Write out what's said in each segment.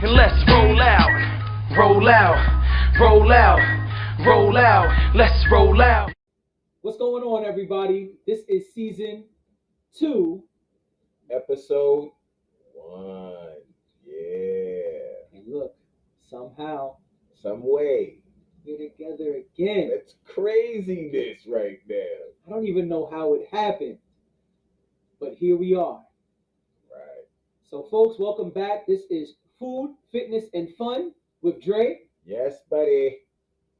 and let's roll out, roll out, roll out, roll out, let's roll out. What's going on, everybody? This is season 2, episode 1. Yeah. and look, somehow Some way. we're together again. That's craziness right there. I don't even know how it happened, but here we are. Right. So, folks, welcome back. This is Food, Fitness, and Fun with Dre Yes, buddy.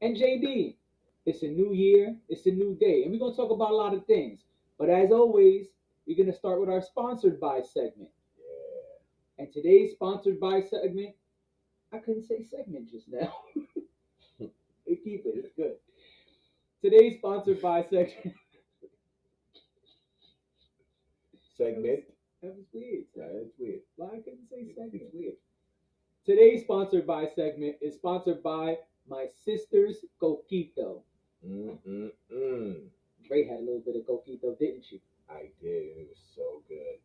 and JD. It's a new year, it's a new day, and we're going to talk about a lot of things. But as always, we're going to start with our sponsored by segment. Yeah. And today's sponsored by segment, I couldn't say segment just now. Keep it, it's good. Today's sponsored by segment. Segment. That was weird. Yeah, that's weird. Why I couldn't say segment? It's weird. Today's sponsored by segment is sponsored by my sister's Coquito. Dre had a little bit of Coquito, didn't you? I did. It was so good.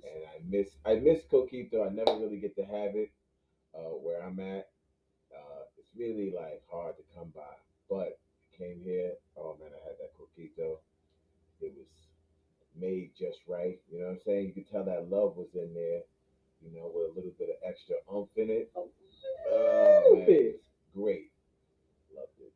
And I miss Coquito. I never really get to have it where I'm at. It's really like hard to come by. But I came here. Oh man, I had that Coquito. It was made just right. You know what I'm saying? You could tell that love was in there. You know, with a little bit of extra oomph in it. A Oh, little man, bit. it's great. Loved it.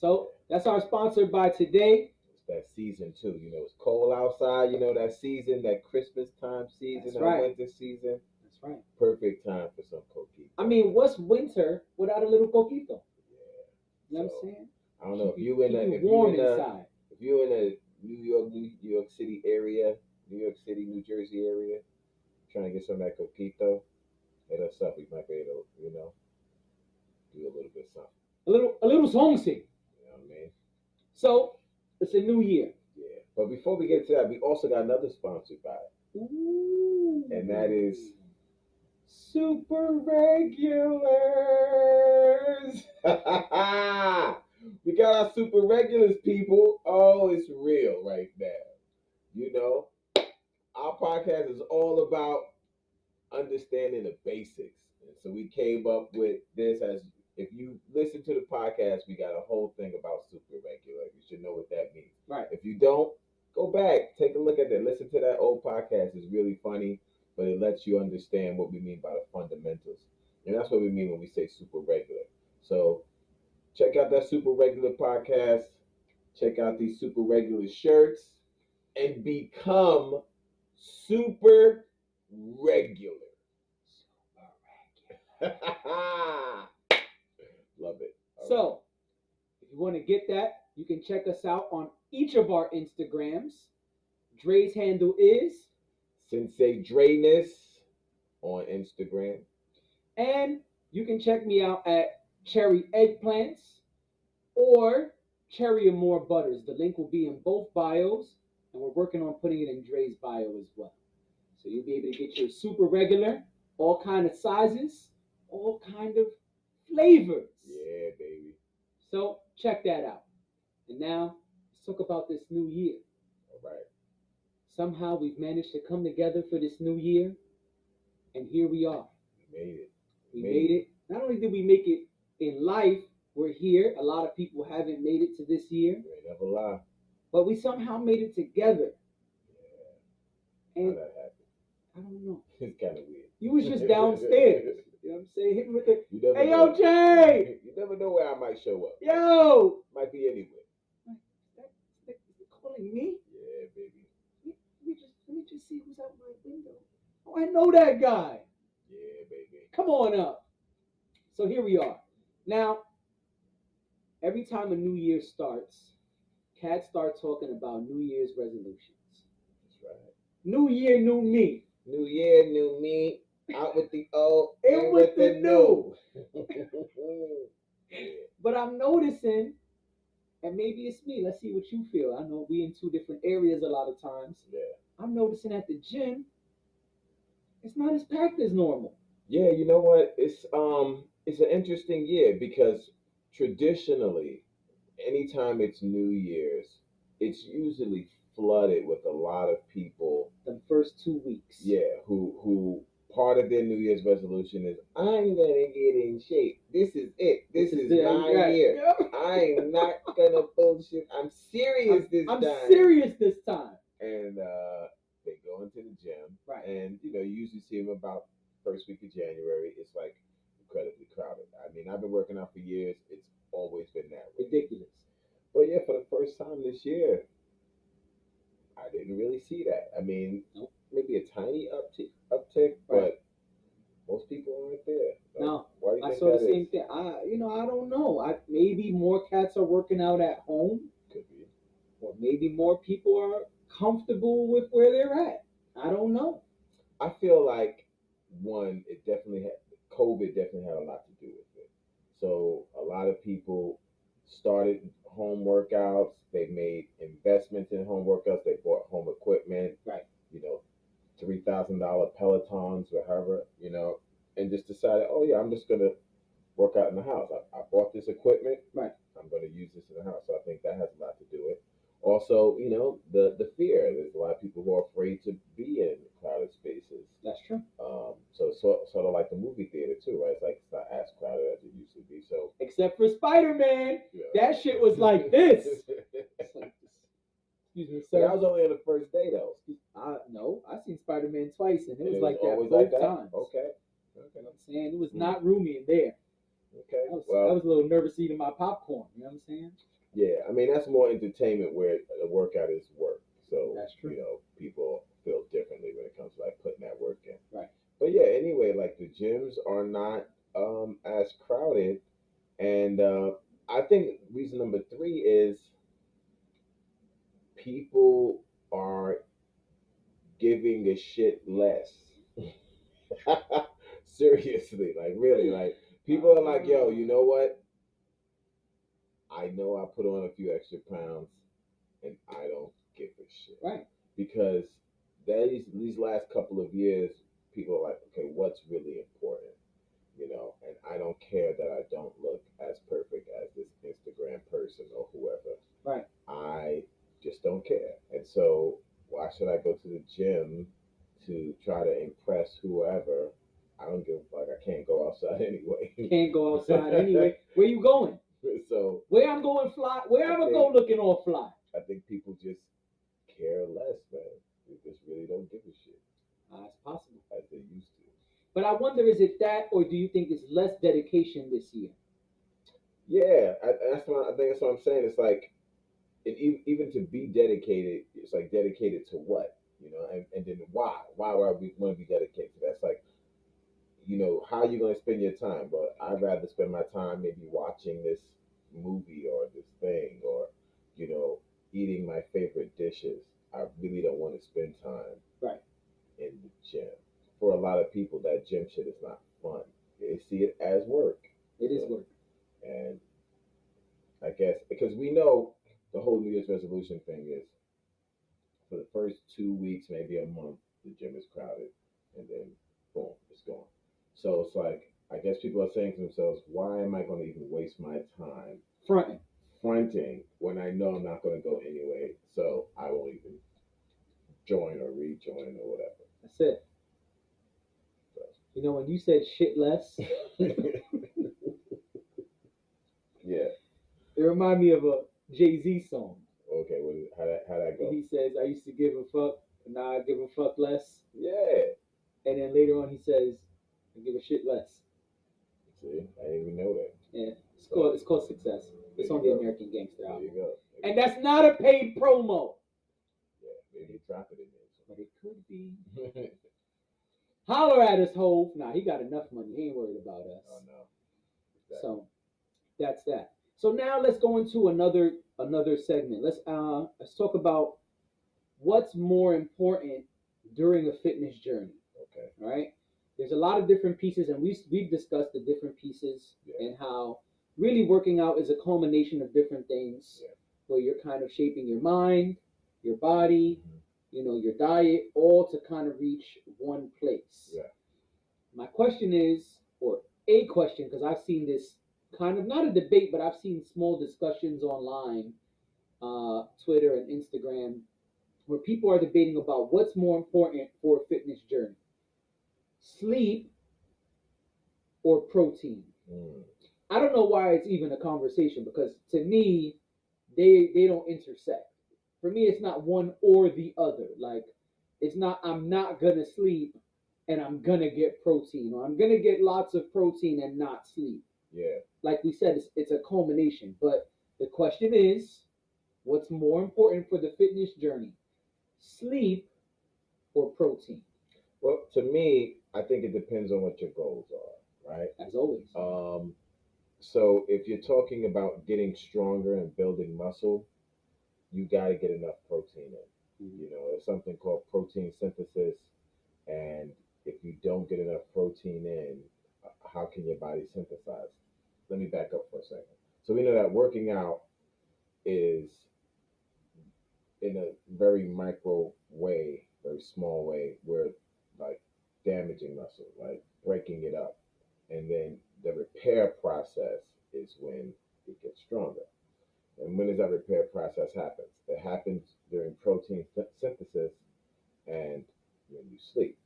So that's our sponsored by today. It's that season too. You know, it's cold outside. You know, that season, that Christmas time season, That's that right. winter season. That's right. Perfect time for some Coquito. I mean, what's winter without a little Coquito? Yeah. You know what So, I'm saying? I don't know if Keep you in a you if warm you in a inside. if you're in a New York City area, New York City, New Jersey area, trying to get some of that Coquito, hit us up. We might be able to, you know, do a little bit of something. A little songzy. You know what I mean? So it's a new year. Yeah. But before we get to that, we also got another sponsored by it. Ooh. And that is Super Regulars. We got our super regulars, people. Oh, it's real right now. You know, our podcast is all about understanding the basics. And so we came up with this as if you listen to the podcast, we got a whole thing about super regular. You should know what that means. Right. If you don't, go back, take a look at that. Listen to that old podcast. It's really funny, but it lets you understand what we mean by the fundamentals. And that's what we mean when we say super regular. So check out that super regular podcast. Check out these super regular shirts and become super regular. Love it. All So, if you want to get that, you can check us out on each of our Instagrams. Dre's handle is, Sensei Dreness on Instagram. and you can check me out at Cherry Eggplants or Cherry Amore Butters. The link will be in both bios, and we're working on putting it in Dre's bio as well. So you'll be able to get your super regular, all kind of sizes, all kind of flavors. Yeah, baby. So check that out. And now let's talk about this new year. All right. Somehow we've managed to come together for this new year, and here we are. We made it. We made it. Not only did we make it in life, we're here. A lot of people haven't made it to this year, You ain't never lie. but we somehow made it together. Yeah. And How that happened? I don't know. It's kind of weird. You was just downstairs. You know what I'm saying? Hitting with the, You never hey, know. yo, Jay! You never know where I might show up. Yo! Might be anywhere. That calling me? Yeah, baby. Let me just see who's out my window. Oh, I know that guy. Yeah, baby. Come on up. So here we are. Now, every time a new year starts, cats start talking about New Year's resolutions. That's right. New year, new me. New year, new me. Out with the old, In with the new. Yeah. But I'm noticing, and maybe it's me, let's see what you feel. I know we in two different areas a lot of times. Yeah. I'm noticing at the gym, it's not as packed as normal. Yeah, you know what? It's an interesting year because traditionally, anytime it's New Year's, it's usually flooded with a lot of people. The first 2 weeks. Yeah, who part of their New Year's resolution is I'm gonna get in shape. This is it. This is it. my Right. year. Yep. I'm not gonna bullshit. I'm serious I'm time. serious this time. And they go into the gym, Right. and you usually see them about first week of January. It's like incredibly crowded. I mean, I've been working out for years. It's always been that way. Ridiculous. But yeah, for the first time this year, I didn't really see that. I mean, Nope. maybe a tiny uptick, Right. but most people aren't there. Like, No, why do you I think saw the that same is? thing. I don't know. Maybe more cats are working out at home, Could be. or maybe more people are comfortable with where they're at. I don't know. I feel like one, it definitely had COVID definitely had a lot to do with it. So a lot of people started home workouts. They made investments in home workouts. They bought home equipment. Right. You know, $3,000 Pelotons or however. And just decided, oh yeah, I'm just gonna work out in the house. I bought this equipment. Right. I'm going to use this in the house. So I think that has a lot to do with it. Also, the fear. There's a lot of people who are afraid to be in crowded spaces. That's true. So sort of like the movie theater too, right? It's like it's not as crowded as it used to be. So Except for Spider-Man, yeah. that shit was like this. It's like, excuse me, So sir. that was only on the first day though. No, I seen Spider-Man twice, and it was And like that always both like that? times. Okay. You know what I'm saying? It was not roomy in there. Okay. I Well, was a little nervous eating my popcorn. You know what I'm saying? yeah. I mean, that's more entertainment where the workout is work. So That's true. people feel differently when it comes to like putting that work in. Right. But yeah, anyway, like the gyms are not as crowded, and I think reason number three is people are giving a shit less. Seriously, like really, like people are like, yo, you know what? I know I put on a few extra pounds, and I don't give a shit. Right. Because these last couple of years, people are like, okay, what's really important? And I don't care that I don't look as perfect as this Instagram person or whoever. Right. I just don't care. And so why should I go to the gym to try to impress whoever? I don't give a fuck. I can't go outside anyway. Can't go outside anyway. Where you going? So Where I'm going fly? Where I'm gonna go looking all fly? I think people just care less, man. They just really don't give a shit. It's possible. As they used to. But I wonder, is it that, or do you think it's less dedication this year? Yeah, I think that's what I'm saying. It's like, even to be dedicated, it's like dedicated to what, and then why? Why would we want to be dedicated to that? It's like, how are you going to spend your time? But I'd rather spend my time maybe watching this movie or this thing or, eating my favorite dishes. I really don't want to spend time Right. in the gym. For a lot of people, that gym shit is not fun. They see it as work. It is work. And I guess because we know the whole New Year's resolution thing is for the first 2 weeks, maybe a month, the gym is crowded, and then boom, it's gone. So it's like I guess people are saying to themselves, why am I going to even waste my time fronting when I know I'm not going to go anyway? So I won't even join or rejoin or whatever. That's it. When you said shit less, yeah, it reminded me of a Jay-Z song. Okay, how that go? He says, "I used to give a fuck, but now I give a fuck less." Yeah. And then later on, he says, "I give a shit less." See, I didn't even know that. Yeah, it's called Success. It's on the American Gangster album. album. There you go. And that's not a paid promo. Yeah, maybe drop it in there. But it could be. Holler at us, Hove. Nah, he got enough money. He ain't worried about us. Oh no. Exactly. So that's that. So now let's go into another segment. Let's talk about what's more important during a fitness journey. Okay. All right. There's a lot of different pieces, and we've discussed the different pieces and how really working out is a culmination of different things, where you're kind of shaping your mind, your body, your diet, all to kind of reach one place. Yeah. My question is, or a question, because I've seen this kind of, not a debate, but I've seen small discussions online, Twitter and Instagram, where people are debating about what's more important for a fitness journey. sleep or protein. Mm. I don't know why it's even a conversation because to me, they don't intersect. For me, it's not one or the other. Like it's not I'm not gonna sleep and I'm gonna get protein, or I'm gonna get lots of protein and not sleep. Yeah. Like we said, it's a culmination. But the question is, what's more important for the fitness journey? Sleep or protein? Well, to me, I think it depends on what your goals are, right? As always. So if you're talking about getting stronger and building muscle, you got to get enough protein in. Mhm. You know, there's something called protein synthesis, and if you don't get enough protein in, how can your body synthesize? Let me back up for a second. So we know that working out is in a very micro way, very small way, we're like damaging muscle, like breaking it up. And then the repair process is when it gets stronger. And when does that repair process happen? It happens during protein synthesis and when you sleep.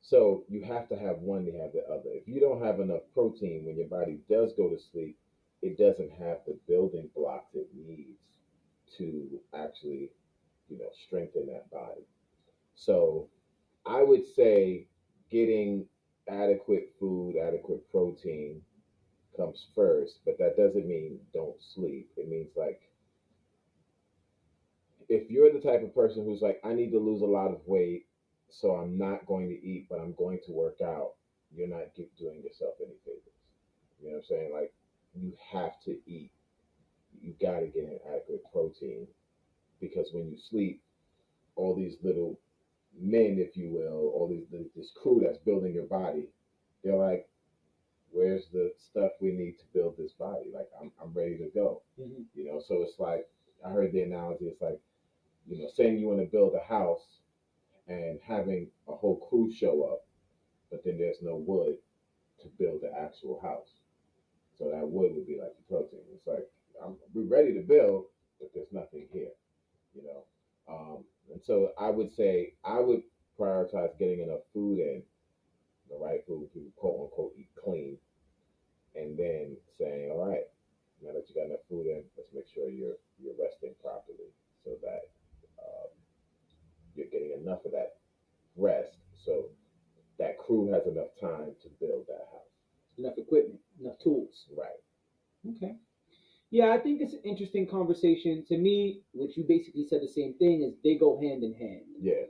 So you have to have one to have the other. If you don't have enough protein when your body does go to sleep, it doesn't have the building blocks it needs to actually, strengthen that body. So I would say getting adequate food, adequate protein comes first, but that doesn't mean don't sleep. It means like if you're the type of person who's like, I need to lose a lot of weight, so I'm not going to eat, but I'm going to work out, you're not doing yourself any favors. You know what I'm saying? Like, you have to eat. You got to get an adequate protein because when you sleep, all these little men, if you will, all this crew that's building your body, they're like, where's the stuff we need to build this body? Like, I'm ready to go. Mm-hmm. So it's like, I heard the analogy, it's like, saying you want to build a house and having a whole crew show up, but then there's no wood to build the actual house. So that wood would be like the protein. It's like, we're ready to build, but there's nothing here, you know? And so I would say I would prioritize getting enough food in, the right food, people quote unquote eat clean, and then saying, all right, now that you got enough food in, let's make sure you're resting properly so that um, you're getting enough of that rest so that crew has enough time to build that house. Enough equipment, enough tools. Right. Okay. Yeah, I think it's an interesting conversation. To me, which you basically said the same thing, is they go hand in hand. Yeah.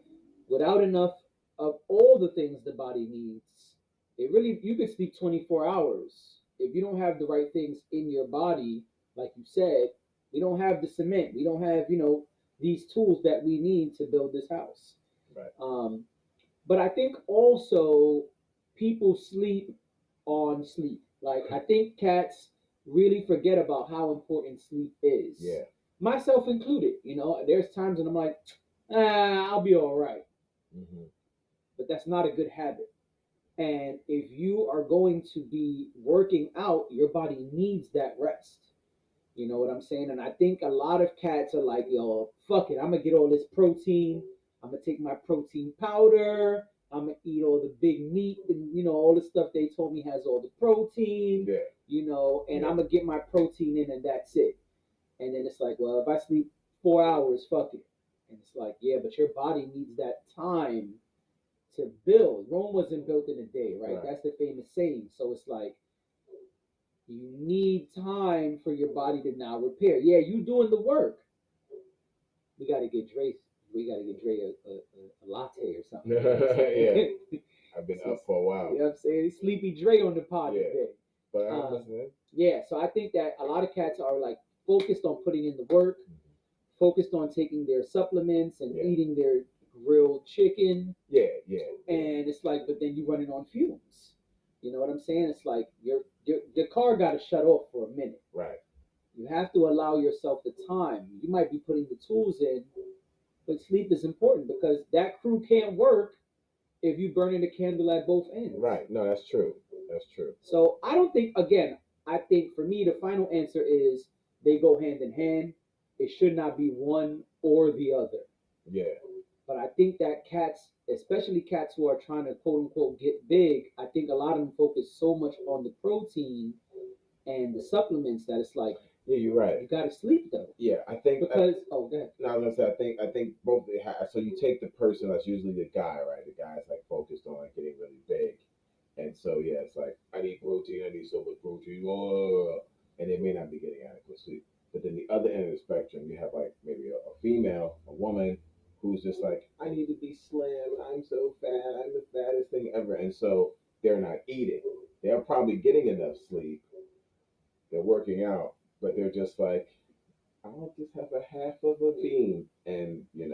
Without enough of all the things the body needs, it really you could sleep 24 hours. If you don't have the right things in your body, like you said, we don't have the cement. We don't have, these tools that we need to build this house. Right. But I think also people sleep on sleep. Like I think cats really forget about how important sleep is. Yeah. Myself included. There's times when I'm like, I'll be all right. Mm-hmm. But that's not a good habit. And if you are going to be working out, your body needs that rest. You know what I'm saying? And I think a lot of cats are like, yo, fuck it. I'm going to get all this protein. I'm going to take my protein powder. I'm going to eat all the big meat and, all the stuff they told me has all the protein. Yeah. And I'm going to get my protein in and that's it. And then it's like, well, if I sleep 4 hours, fuck it. And it's like, yeah, but your body needs that time to build. Rome wasn't built in a day, right? That's the famous saying. So it's like, you need time for your body to now repair. Yeah, you doing the work. We got to get Dre. We got to get Dre a latte or something. Yeah, I've been up for a while. You know what I'm saying? Sleepy Dre on the pod today. But I'm listening. Yeah, so I think that a lot of cats are like focused on putting in the work, focused on taking their supplements and eating their grilled chicken. Yeah. And it's like, but then you running on fumes. You know what I'm saying? It's like your car got to shut off for a minute. Right. You have to allow yourself the time. You might be putting the tools in, but sleep is important because that crew can't work if you burning the candle at both ends. Right. No, that's true. That's true. So I don't think, again, I think for me, the final answer is they go hand in hand. It should not be one or the other. Yeah. But I think that cats, especially cats who are trying to quote unquote get big, I think a lot of them focus so much on the protein and the supplements that it's like Yeah, you're right. you gotta sleep though. Yeah, I think Because oh good. no, I was gonna say I think both they have. So you take the person that's usually the guy, right? The guy's like focused on like getting really big, and so yeah, it's like I need protein, I need so much protein, and they may not be getting adequate sleep. But then the other end of the spectrum, you have like maybe a female, a woman who's just like I need to be slim, I'm so fat, I'm the fattest thing ever, and so they're not eating. They're probably getting enough sleep, they're working out, but they're just like I'll just have a half of a bean, and and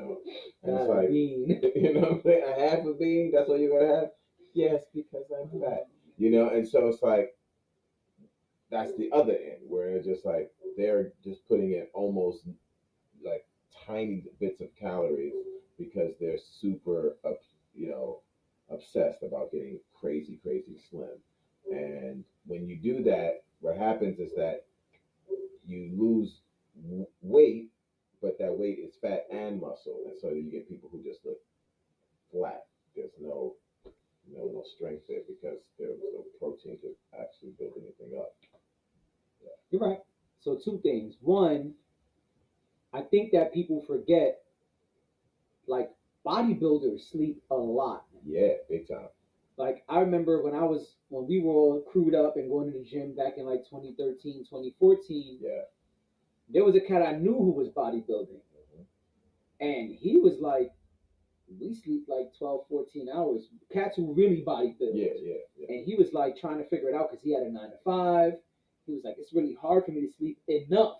it's like, Bean. what I'm saying, a half a bean. That's all you're gonna have? Yes, because I'm fat. And so it's like that's the other end where it's just like they're just putting in almost like tiny bits of calories because they're super obsessed about getting crazy, crazy slim. And when you do that, what happens is that you lose weight, but that weight is fat and muscle, and so you get people who just look flat. There's no strength there because there was no protein to actually build anything up. You're right. So two things. One, I think that people forget like bodybuilders sleep a lot. Yeah, big time. Like I remember when we were all crewed up and going to the gym back in like 2013, 2014, Yeah. there was a cat I knew who was bodybuilding. Mhm. And he was like, we sleep like 12, 14 hours. Cats who really bodybuild. Yeah, yeah, yeah. And he was like trying to figure it out because he had a 9 to 5. He was like, it's really hard for me to sleep enough.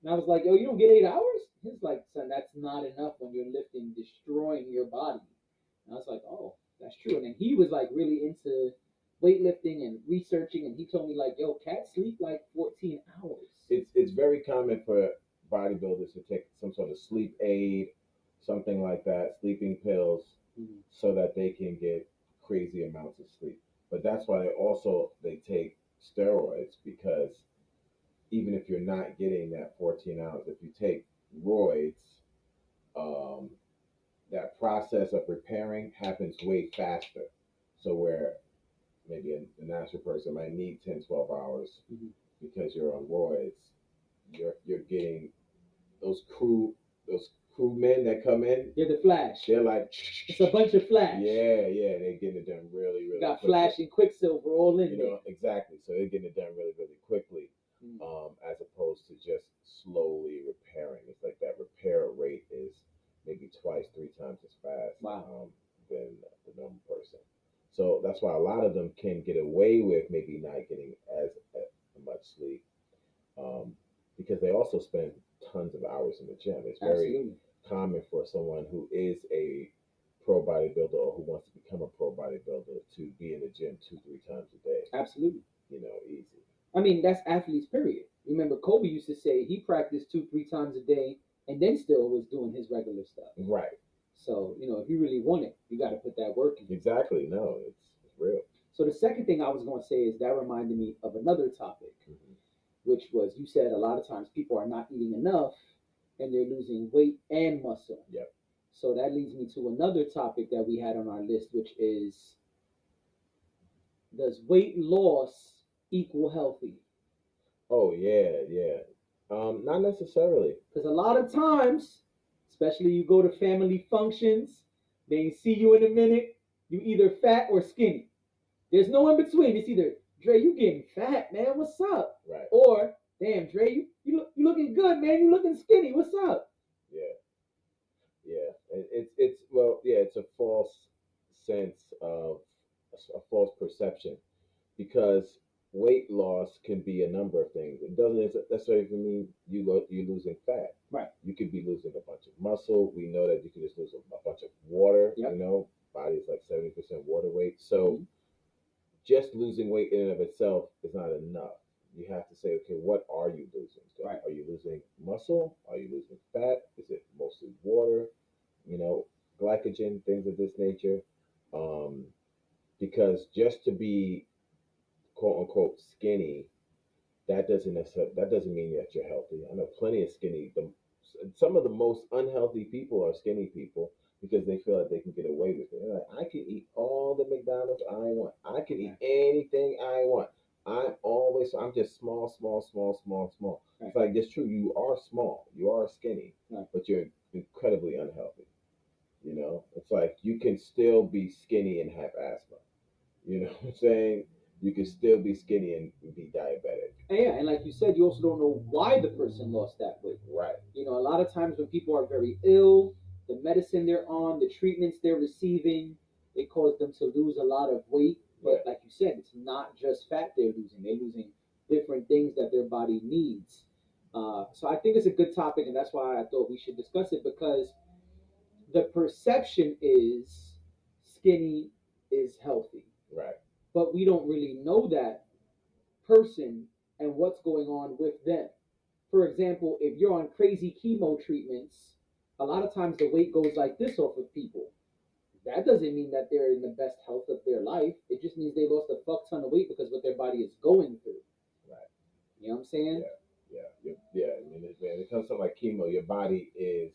And I was like, yo, you don't get 8 hours? He's like, son, that's not enough when you're lifting, destroying your body. And I was like, oh, that's true. And then he was like really into weightlifting and researching. And he told me like, yo, cats sleep like 14 hours. It's very common for bodybuilders to take some sort of sleep aid, something like that, sleeping pills, so that they can get crazy amounts of sleep. But that's why they take steroids because even if you're not getting that 14 hours, if you take roids, um, that process of repairing happens way faster. So where maybe a natural person might need 10, 12 hours because you're on roids, you're getting those crewmen that come in. They're the Flash. They're like it's a bunch of Flash. Yeah, they're getting it done really, really. Got quickly. Flash and Quicksilver all in there. Exactly. So they're getting it done really, really quickly, as opposed to just slowly repairing. It's like that repair rate is maybe twice, 3 times as fast. Wow. Than the normal person. So that's why a lot of them can get away with maybe not getting as much sleep, because they also spend tons of hours in the gym. It's very common for someone who is a pro bodybuilder or who wants to become a pro bodybuilder to be in the gym 2-3 times a day. Absolutely. Easy. I mean, that's athletes, period. Remember, Kobe used to say he practiced 2-3 times a day and then still was doing his regular stuff. Right. So, if you really want it, you got to put that work in. Exactly. No, it's real. So the second thing I was going to say is that reminded me of another topic, which was you said a lot of times people are not eating enough and they're losing weight and muscle. Yep. So that leads me to another topic that we had on our list, which is, does weight loss equal healthy? Oh, yeah. Not necessarily. Because a lot of times, especially you go to family functions, they see you in a minute, you either fat or skinny. There's no in between. It's either, Dre, you getting fat, man, what's up? Right. Or, damn, Dre, you looking good, man, you looking skinny, what's up? Yeah. It's a false sense of a false perception, because weight loss can be a number of things. It doesn't necessarily mean you're losing fat. Right. You could be losing a bunch of muscle. We know that you can just lose a bunch of water. Yep. Body's like 70% water weight. So just losing weight in and of itself is not enough. You have to say, okay, what are you losing? Right. Are you losing muscle? Are you losing fat? Is it mostly water? Glycogen, things of this nature. Because just to be quote unquote skinny, that doesn't mean that you're healthy. I know plenty of skinny. Some of the most unhealthy people are skinny people because they feel like they can get away with it. They're like, I can eat all the McDonald's I want. I can eat anything I want. I'm just small, small, small, small, small. It's like it's true. You are small. You are skinny, but you're incredibly unhealthy. You know, it's like you can still be skinny and have asthma. You know what I'm saying? You can still be skinny and be diabetic. And yeah, and like you said, you also don't know why the person lost that weight. Right. You know, a lot of times when people are very ill, the medicine they're on, the treatments they're receiving, it cause them to lose a lot of weight. But like you said, it's not just fat they're losing; they're losing different things that their body needs. So I think it's a good topic, and that's why I thought we should discuss it because the perception is skinny is healthy, Right. but we don't really know that person and what's going on with them. For example, if you're on crazy chemo treatments, a lot of times the weight goes like this off of people. That doesn't mean that they're in the best health of their life. It just means they lost a fuck ton of weight because what their body is going through. Right. You know what I'm saying? Yeah. I mean, when it comes to like chemo, your body is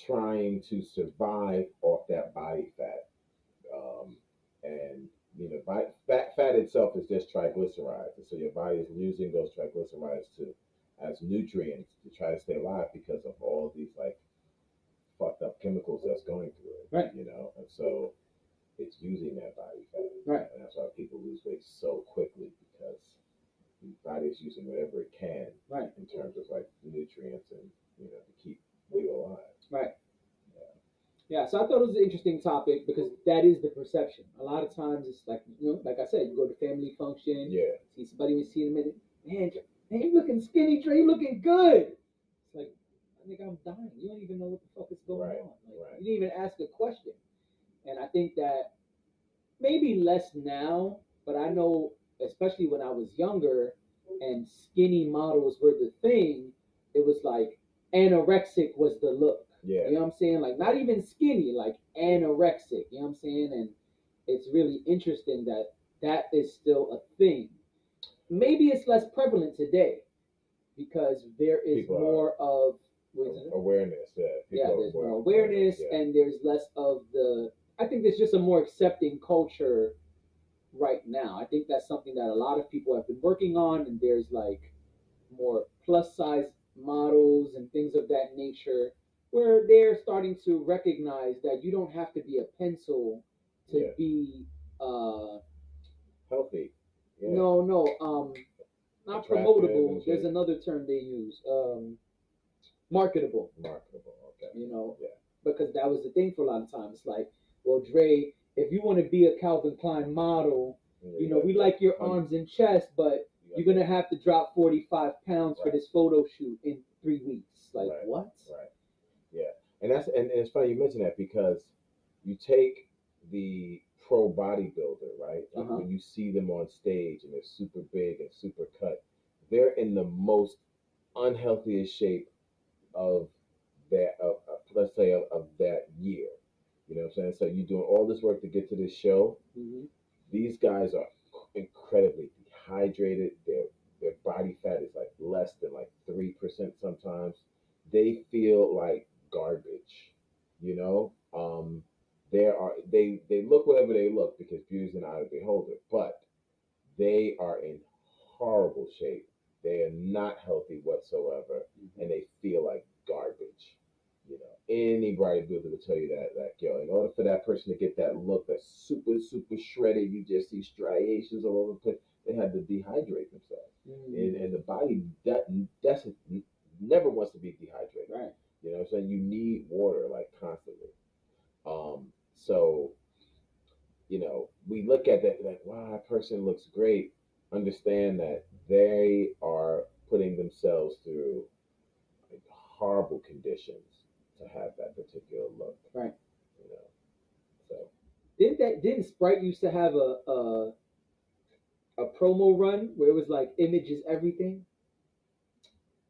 trying to survive off that body fat, and fat itself is just triglycerides, and so your body is using those triglycerides to as nutrients to try to stay alive because of all these like fucked up chemicals that's going through it. Right. You know, and so it's using that body fat. Right. And that's why people lose weight so quickly because the body is using whatever it can. Right. In terms of like nutrients and to keep you alive. Right. Yeah, so I thought it was an interesting topic because that is the perception. A lot of times it's like, like I said, you go to family function, see somebody, we see them in it, man, you looking skinny, Trey, you looking good. It's like, I think I'm dying. You don't even know what the fuck is going on. Like, you didn't even ask a question. And I think that maybe less now, but I know, especially when I was younger and skinny models were the thing, it was like anorexic was the look. Yeah. You know what I'm saying? Like not even skinny, like anorexic. You know what I'm saying? And it's really interesting that that is still a thing. Maybe it's less prevalent today because there is more of awareness. There's more awareness, and there's less of the. I think there's just a more accepting culture right now. I think that's something that a lot of people have been working on, and there's like more plus size models and things of that nature where they're starting to recognize that you don't have to be a pencil to be healthy. Yeah. No, not promotable. There's another term they use. Marketable. Marketable, okay. Because that was the thing for a lot of times. It's like, well, Dre, if you want to be a Calvin Klein model, we like your arms and chest, but you're gonna have to drop 45 pounds for this photo shoot in 3 weeks. Like what? Right. Yeah, and it's funny you mention that because you take the pro bodybuilder, right? Like when you see them on stage and they're super big and super cut, they're in the most unhealthiest shape of that let's say of that year. You know what I'm saying? So you're doing all this work to get to this show. Mm-hmm. These guys are incredibly dehydrated. Their body fat is like less than like 3% sometimes. They feel like garbage. They look whatever they look because beauty is an eye of the beholder, but they are in horrible shape. They are not healthy whatsoever, and they feel like garbage. Any bodybuilder will tell you that in order for that person to get that look that's super super shredded, you just see striations all over the place. They have to dehydrate themselves, and the body that's never wants to be dehydrated. Right. You know what I'm saying? You need water like constantly. So we look at that like, wow, that person looks great. Understand that they are putting themselves through like horrible conditions to have that particular look. Right. So didn't Sprite used to have a promo run where it was like image is everything?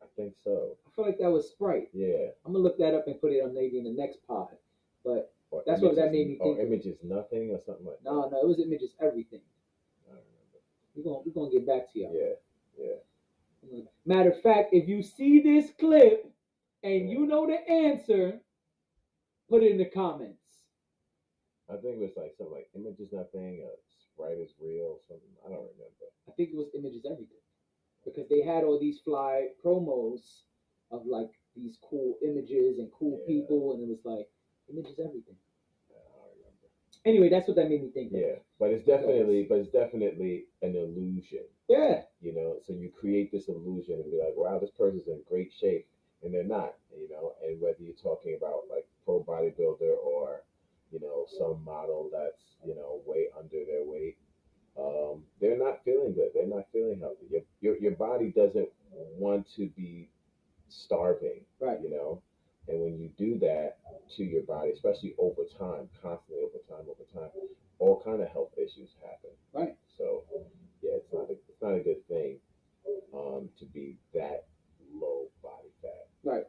I think so. I feel like that was Sprite. Yeah. I'm gonna look that up and put it on maybe in the next pod. But that's what that made me think. Or image is nothing or something like that. No, it was image is everything. I don't remember. We're gonna get back to y'all. Yeah. Matter of fact, if you see this clip and you know the answer, Put it in the comments. I think it was like something like image is nothing, right is real, something. I don't remember. I think it was Images Everything because they had all these fly promos of like these cool images and cool Yeah. people, and it was like Images Everything. I don't remember. Anyway, that's what that made me think. Yeah, Of. but it's definitely an illusion. Yeah. You know, so you create this illusion and be like, wow, this person's in great shape, and they're not. You know, and whether you're talking about like pro bodybuilder or some model that's way under their weight, they're not feeling good. They're not feeling healthy. Your body doesn't want to be starving. Right. And when you do that to your body, especially over time, constantly over time, all kind of health issues happen. Right. So yeah, it's not a good thing to be that low body fat. Right.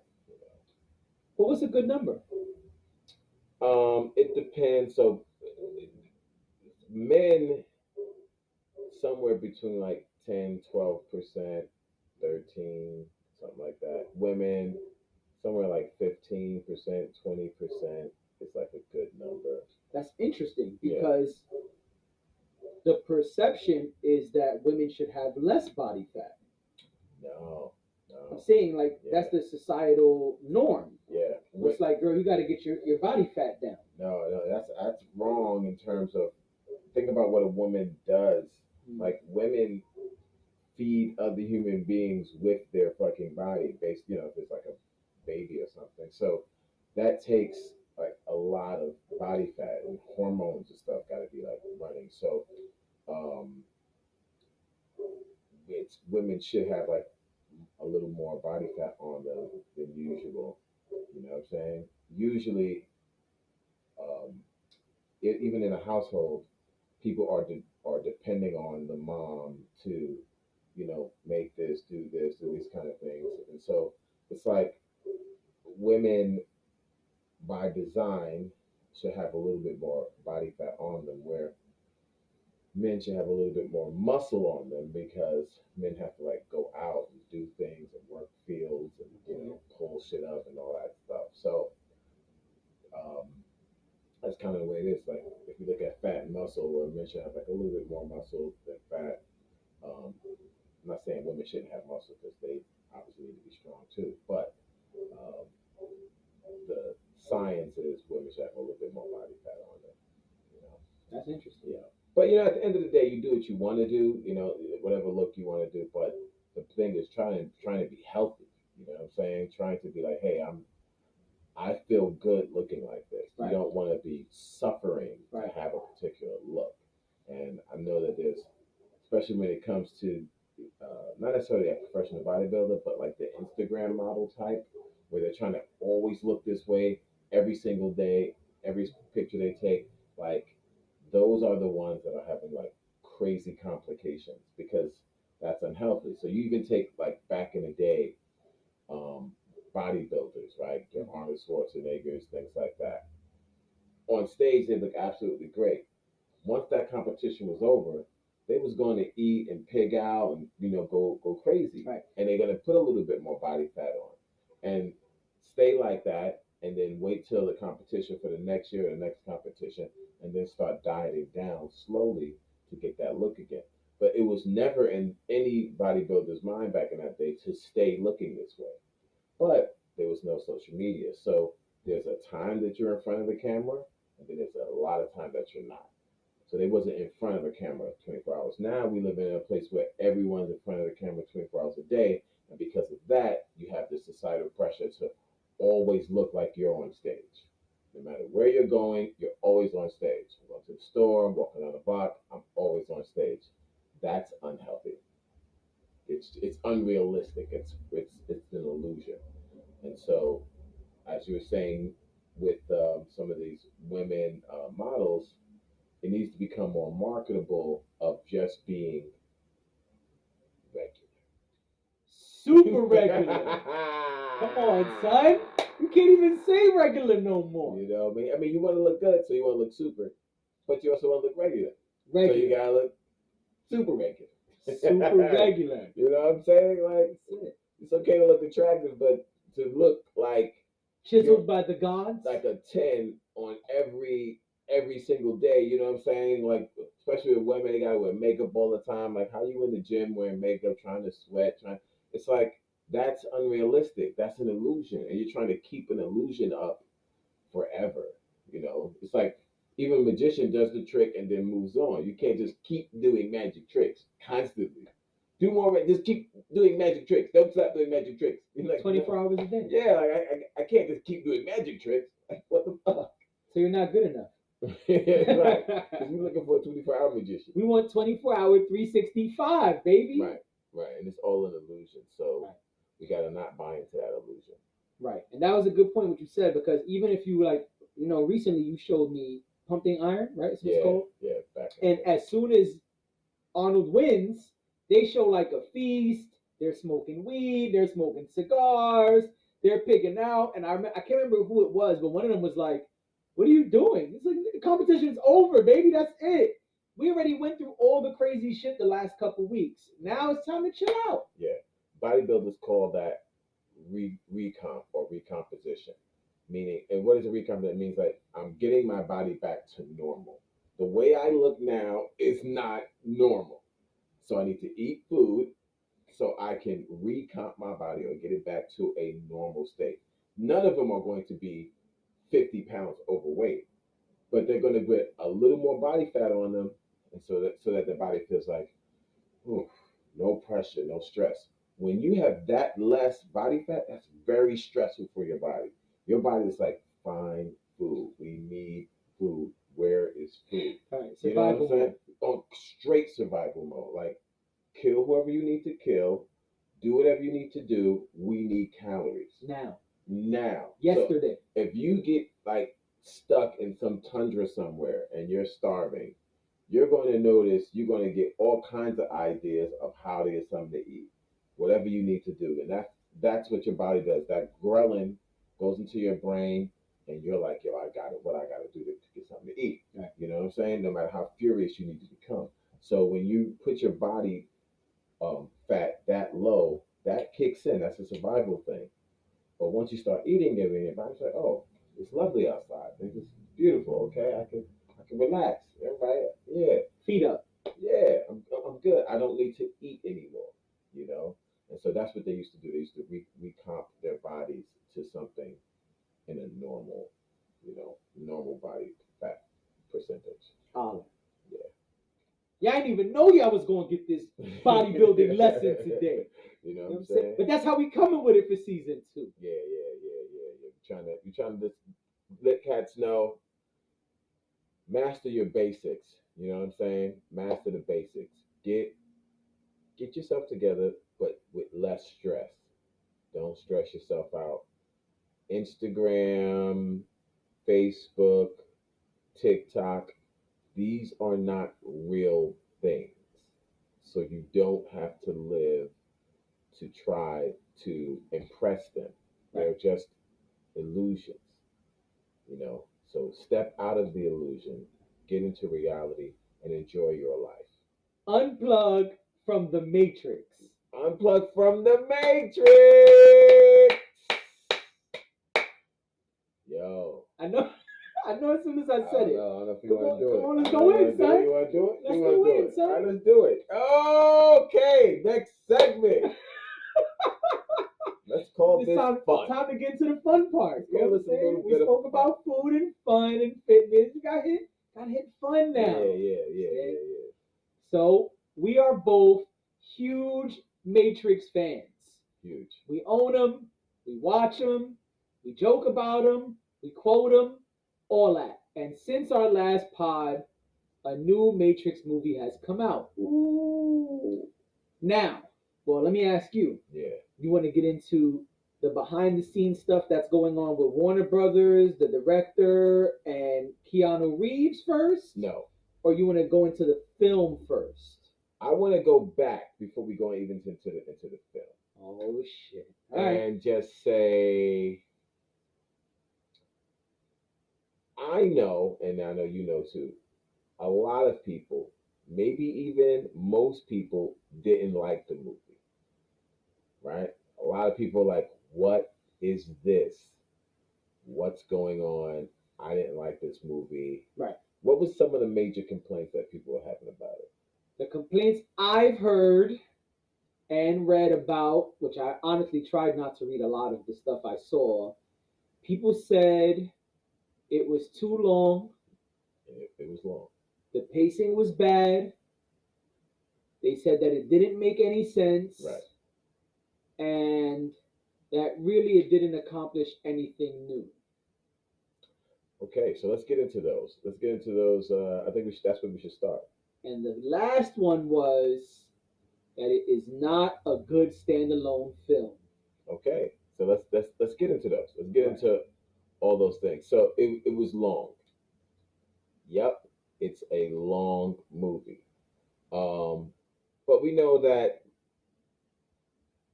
But what's a good number? It depends. So men somewhere between like 10, 12%, 13, something like that. Women somewhere like 15%, 20% is like a good number. That's interesting because the perception is that women should have less body fat. No. I'm saying like that's the societal norm. Yeah. It's like, girl, you got to get your body fat down. No, that's wrong in terms of think about what a woman does. Like women feed other human beings with their fucking body, based if it's like a baby or something. So that takes like a lot of body fat and hormones and stuff got to be like running. So it's women should have like a little more body fat on them than usual. You know what I'm saying? Usually, um, even in a household, people are depending on the mom to, make this, do these kind of things, and so it's like women by design should have a little bit more body fat on them, where men should have a little bit more muscle on them because men have to like go out and do things and work fields and pull shit up and all that stuff. So um, that's kind of the way it is. Like if you look at fat and muscle, where men should have like a little bit more muscle than fat. I'm not saying women shouldn't have muscle because they obviously need to be strong too, but um, the science is women should have a little bit more body fat on them. That's interesting. Yeah. But at the end of the day, you do what you want to do. Whatever look you want to do. But the thing is trying to be healthy. You know what I'm saying? Trying to be like, hey, I feel good looking like this. Right. You don't want to be suffering right. to have a particular look. And I know that there's, especially when it comes to not necessarily a professional bodybuilder, but like the Instagram model type, where they're trying to always look this way every single day, every picture they take, like those are the ones that are having like crazy complications because that's unhealthy. So you even take like back in the day, bodybuilders, right? Your Arnold Schwarzeneggers, things like that. On stage, they look absolutely great. Once that competition was over, they was going to eat and pig out and go crazy, right. And they're going to put a little bit more body fat on, and stay like that, and then wait till the competition for the next year or the next competition, and then start dieting down slowly to get that look again. But it was never in any bodybuilder's mind back in that day to stay looking this way. But there was no social media, so there's a time that you're in front of the camera, and then there's a lot of time that you're not. So they wasn't in front of a camera 24 hours. Now we live in a place where everyone's in front of the camera 24 hours a day. And because of that, you have this societal pressure to always look like you're on stage. No matter where you're going, you're always on stage. I'm going to the store, I'm walking down the block, I'm always on stage. That's unhealthy. It's unrealistic. It's an illusion. And so, as you were saying, with some of these women models, it needs to become more marketable of just being regular. Super regular. Come on, son. You can't even say regular no more. I mean, you want to look good, so you want to look super, but you also want to look regular. So you gotta look super regular. Super regular. You know what I'm saying? Like, it's okay to look attractive, but to look like chiseled by the gods. like a 10 on every single day. You know what I'm saying? Like especially with women, they gotta wear makeup all the time. Like how you in the gym wearing makeup, trying to sweat, it's like that's unrealistic. That's an illusion. And you're trying to keep an illusion up forever. It's like even a magician does the trick and then moves on. You can't just keep doing magic tricks constantly. Do more. Just keep doing magic tricks. Don't stop doing magic tricks. You're like 24 hours a day. Yeah, like I can't just keep doing magic tricks. Like what the fuck? So you're not good enough. Right. Because we're looking for a 24-hour magician. We want 24-hour, 365, baby. Right. And it's all an illusion. So we gotta not buy into that illusion. Right. And that was a good point what you said, because even if you recently you showed me Pumping Iron, right? So it's called. Yeah, back. And as soon as Arnold wins, they show like a feast. They're smoking weed. They're smoking cigars. They're picking out. And I can't remember who it was, but one of them was like, "What are you doing?" It's like, the competition's over, baby. That's it. We already went through all the crazy shit the last couple weeks. Now it's time to chill out. Yeah. Bodybuilders call that recomp or recomposition. Meaning, and what is a recomp? That means like I'm getting my body back to normal. The way I look now is not normal. So I need to eat food so I can recomp my body or get it back to a normal state. None of them are going to be 50 pounds overweight, but they're going to get a little more body fat on them, and so that the body feels like, no pressure, no stress. When you have that less body fat, that's very stressful for your body. Your body is like, find food. We need food. Where is food? All right, you know what I'm saying? On straight survival mode. Like, kill whoever you need to kill. Do whatever you need to do. We need calories. Now. Yesterday. So if you get like stuck in some tundra somewhere and you're starving, you're going to notice you're going to get all kinds of ideas of how to get something to eat. Whatever you need to do. And that's what your body does. That ghrelin goes into your brain and you're like, yo, I got it. What I got to do to get something to eat. Right. You know what I'm saying? No matter how furious you need to become. So when you put your body fat that low, that kicks in. That's a survival thing. But once you start eating everything, your body's like, oh, it's lovely outside. It's beautiful. Okay, I can relax. Everybody, yeah, feet up. Yeah, I'm good. I don't need to eat anymore. And so that's what they used to do. They used to recomp their bodies to something in a normal, normal body fat percentage. Yeah, I didn't even know y'all was gonna get this bodybuilding lesson today. You know what I'm saying? But that's how we coming with it for season 2. Yeah. You're trying to just let cats know, master your basics. You know what I'm saying? Master the basics. Get yourself together, but with less stress. Don't stress yourself out. Instagram, Facebook, TikTok, these are not real things. So you don't have to live to try to impress them. They're just illusions. So step out of the illusion, get into reality, and enjoy your life. Unplug from the Matrix. Unplug from the Matrix. Yo. I know as soon as I said it. I don't know if you want to do it. Come on, let's go in, son. You want to do it? Let's go in, son. All right, let's do it. Okay, next segment. Let's call this fun. Time to get to the fun part. You know what I'm saying? We spoke spoke about food and fun and fitness. You got hit fun now. Yeah. So we are both huge Matrix fans. Huge. We own them. We watch them. We joke about them. We quote them. All that. And since our last pod, a new Matrix movie has come out. Ooh. Now, well, let me ask you. Yeah. You want to get into the behind the scenes stuff that's going on with Warner Brothers, the director, and Keanu Reeves first? No. Or you want to go into the film first? I want to go back before we go even into the film. Oh shit! All right. And just say, I know, and I know you know too, a lot of people, maybe even most people, didn't like the movie. Right? A lot of people are like, what is this? what's going on. I didn't like this movie. Right. What was some of the major complaints that people were having about it? The complaints I've heard and read about, which I honestly tried not to read a lot of the stuff I saw, people said it was too long, It was long. the pacing was bad, they said that it didn't make any sense, Right. and that really it didn't accomplish anything new. Okay, so let's get into those. Let's get into those. I think that's where we should start. And the last one was that it is not a good standalone film. Okay, so let's get into those. Let's get into all those things. So it was long. Yep, it's a long movie. But we know that,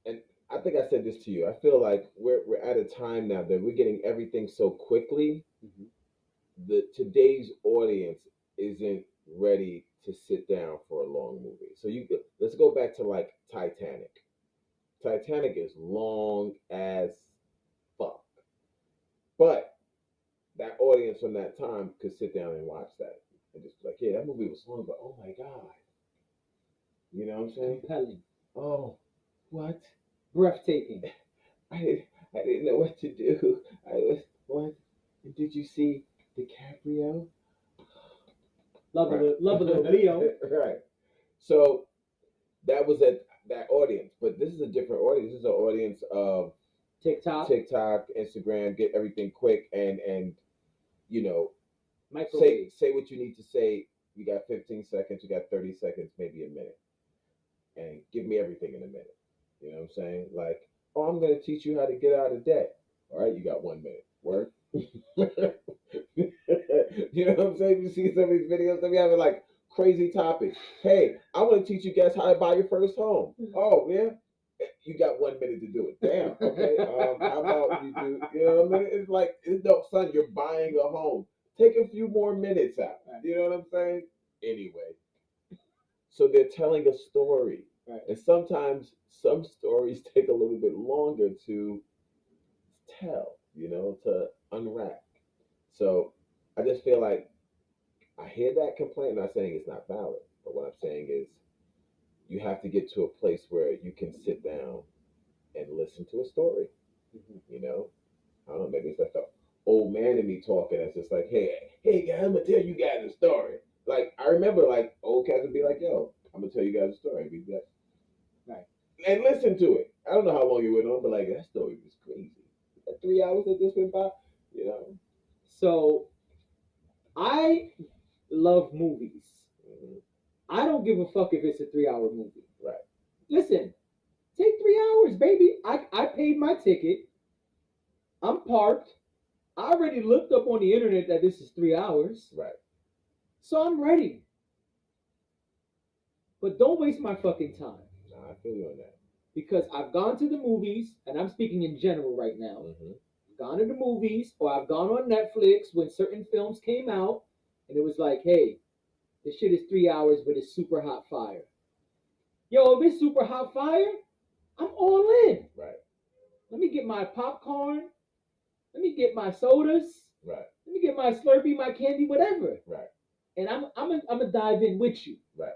and I think I said this to you. I feel like we're at a time now that we're getting everything so quickly. Mm-hmm. The today's audience isn't ready to sit down for a long movie. So let's go back to like Titanic. Titanic is long as fuck, but that audience from that time could sit down and watch that and just be like, yeah, that movie was long, but oh my god, you know what I'm saying? Compelling. Oh, what? Breathtaking. I didn't know what to do. I was what? Did you see DiCaprio? Love a little Leo. Right. So that was that audience, but this is a different audience. This is an audience of TikTok, Instagram, get everything quick and you know microwave. say what you need to say. You got 15 seconds, you got 30 seconds, maybe a minute, and give me everything in a minute. You know what I'm saying? Like, oh, I'm gonna teach you how to get out of debt. All right, you got 1 minute. Work. You know what I'm saying? You see some of these videos that we having like crazy topics. Hey, I want to teach you guys how to buy your first home. Oh yeah, you got 1 minute to do it. Damn. Okay. How about you do? You know what I mean? It's like, no, son, you're buying a home. Take a few more minutes out. You know what I'm saying? Anyway, so they're telling a story, Right. and sometimes some stories take a little bit longer to tell. You know, to unwrap. So I just feel like I hear that complaint. I'm not saying it's not valid, but what I'm saying is you have to get to a place where you can sit down and listen to a story. Mm-hmm. You know, I don't know, maybe it's like the old man in me talking. It's just like, hey guys, I'm gonna tell you guys a story. Like I remember, like old cats would be like, yo, I'm gonna tell you guys a story. Be like, right, and listen to it. I don't know how long you went on, but like that story was crazy. That 3 hours that just went by, you know. So I love movies. Mm-hmm. I don't give a fuck if it's a 3 hour movie. Right. Listen, take 3 hours, baby. I paid my ticket. I'm parked. I already looked up on the internet that this is 3 hours. Right. So I'm ready. But don't waste my fucking time. Nah, I feel you on that. Because I've gone to the movies, and I'm speaking in general right now. Mm-hmm. I've gone to the movies, or I've gone on Netflix when certain films came out, and it was like, hey, this shit is 3 hours, but it's super hot fire. Yo, if it's super hot fire, I'm all in. Right. Let me get my popcorn. Let me get my sodas. Right. Let me get my Slurpee, my candy, whatever. Right. And I'm gonna dive in with you. Right.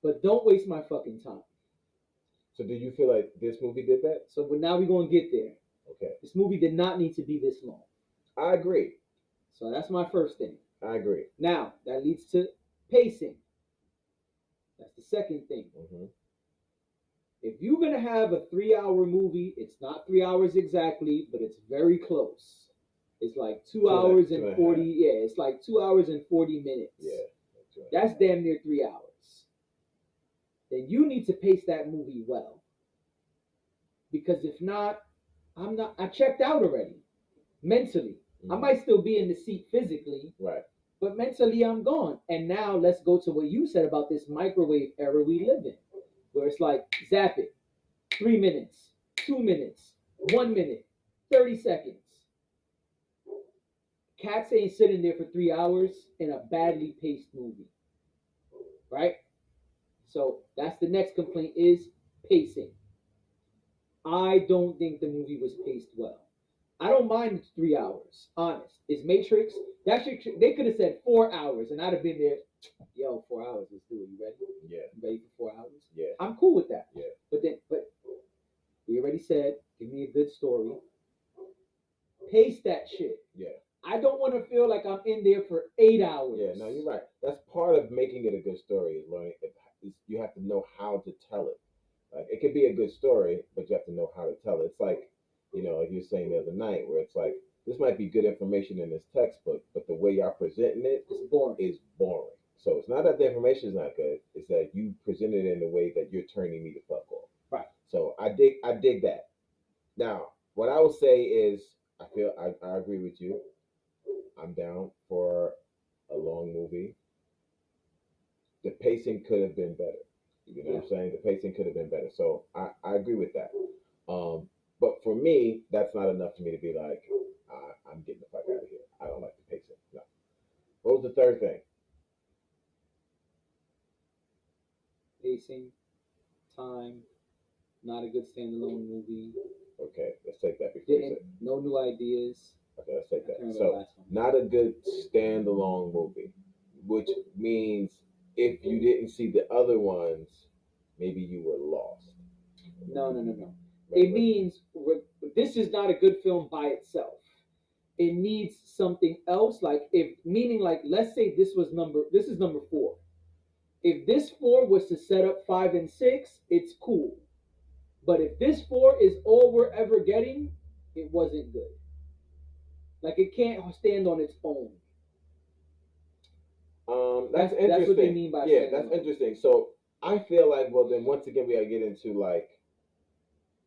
But don't waste my fucking time. So do you feel like this movie did that? So now we're gonna get there. Okay. This movie did not need to be this long. I agree. So that's my first thing. I agree. Now that leads to pacing. That's the second thing. Mm-hmm. If you're gonna have a 3 hour movie, it's not 3 hours exactly, but it's very close. It's like 2 hours and 40. Yeah, it's like 2 hours and 40 minutes. Yeah. That's damn near 3 hours. Then you need to pace that movie well. Because if not, I checked out already. Mentally. Mm-hmm. I might still be in the seat physically. Right. But mentally I'm gone. And now let's go to what you said about this microwave era we live in. Where it's like, zap it. 3 minutes, 2 minutes, 1 minute, 30 seconds. Cats ain't sitting there for 3 hours in a badly paced movie. Right? So that's the next complaint is pacing. I don't think the movie was paced well. I don't mind it's 3 hours. Honest. It's Matrix. That shit, they could have said 4 hours, and I'd have been there. Yo, 4 hours. Let's do it. You ready? Yeah. You ready for 4 hours? Yeah. I'm cool with that. Yeah. But we already said, give me a good story. Pace that shit. Yeah. I don't want to feel like I'm in there for 8 hours. Yeah, no, you're right. That's part of making it a good story. Is learning. You have to know how to tell it. Like it could be a good story, but you have to know how to tell it. It's like, like you were saying the other night, where it's like this might be good information in this textbook, but the way y'all presenting it It's boring. is boring. So it's not that the information is not good; it's that you presented it in a way that you're turning me the fuck off. Right. So I dig that. Now, what I will say is, I agree with you. I'm down for a long movie. The pacing could have been better. You know what I'm saying? The pacing could have been better. So I agree with that. But for me, that's not enough for me to be like, I'm getting the fuck out of here. I don't like the pacing. No. What was the third thing? Pacing, time, not a good standalone movie. Okay, let's take that before you say. No new ideas. Okay, let's take I can't that. remember the So, last one. not a good standalone movie, which means if you didn't see the other ones, maybe you were lost. No. Right, It means this is not a good film by itself. It needs something else. Let's say this is number 4. If this 4 was to set up 5 and 6, it's cool. But if this 4 is all we're ever getting, it wasn't good. Like it can't stand on its own. That's interesting. That's what they mean by that's interesting. So I feel like, well, then once again we gotta get into like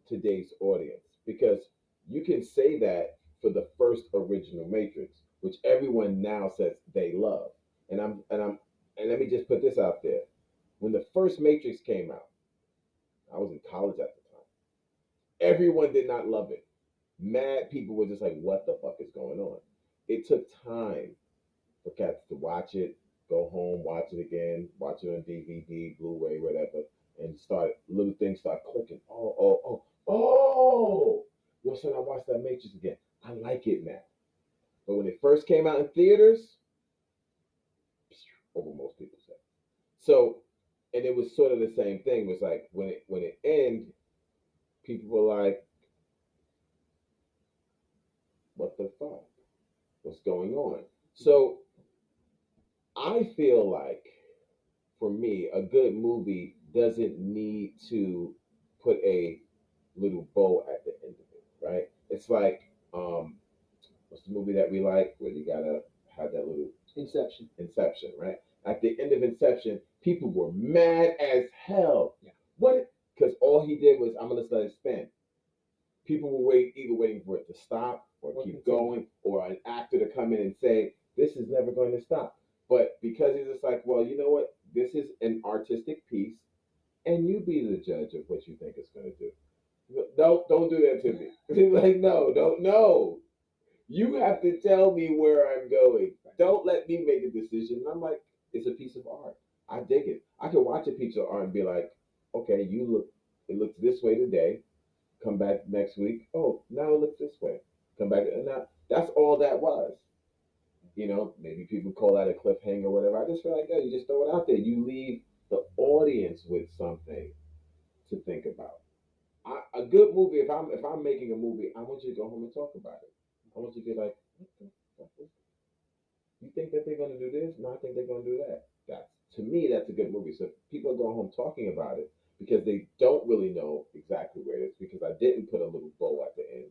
today's audience, because you can say that for the first original Matrix, which everyone now says they love, and let me just put this out there: when the first Matrix came out, I was in college at the time. Everyone did not love it. Mad people were just like, "What the fuck is going on?" It took time for cats to watch it, go home, watch it again, watch it on DVD, Blu-ray, whatever, and little things start clicking. Oh! Yo, son, I watched that Matrix again. I like it now. But when it first came out in theaters, over most people said. So, and it was sort of the same thing. It was like when it ended, people were like, "What the fuck? What's going on?" So I feel like, for me, a good movie doesn't need to put a little bow at the end of it, right? It's like, what's the movie that we like where you gotta have that little Inception, right? At the end of Inception, people were mad as hell. Yeah. What? Because all he did was, I'm gonna let it spin. People were either waiting for it to stop or keep going, or an actor to come in and say, "This is never going to stop." But because he's just like, well, you know what? This is an artistic piece, and you be the judge of what you think it's going to do. Don't do that to me. Like, no, don't know. You have to tell me where I'm going. Don't let me make a decision. And I'm like, it's a piece of art. I dig it. I can watch a piece of art and be like, okay, it looks this way today. Come back next week. Oh, now it looks this way. Come back. And now that's all that was. Maybe people call that a cliffhanger or whatever. I just feel like, yeah, you just throw it out there. You leave the audience with something to think about. A good movie, if I'm making a movie, I want you to go home and talk about it. I want you to be like, what the fuck is this? You think that they're gonna do this? No, I think they're gonna do that. To me, that's a good movie. So if people go home talking about it because they don't really know exactly where it is, because I didn't put a little bow at the end.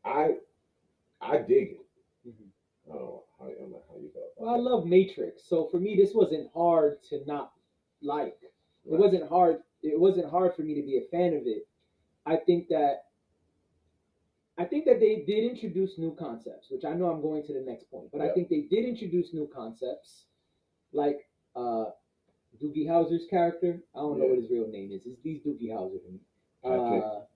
I dig it. Mm-hmm. I don't know how you felt. Well, I love Matrix, so for me, this wasn't hard to not like. Right. It wasn't hard. It wasn't hard for me to be a fan of it. I think that they did introduce new concepts, which I know I'm going to the next point, but I think they did introduce new concepts, like Doogie Howser's character. I don't know what his real name is. He's Doogie Howser to me.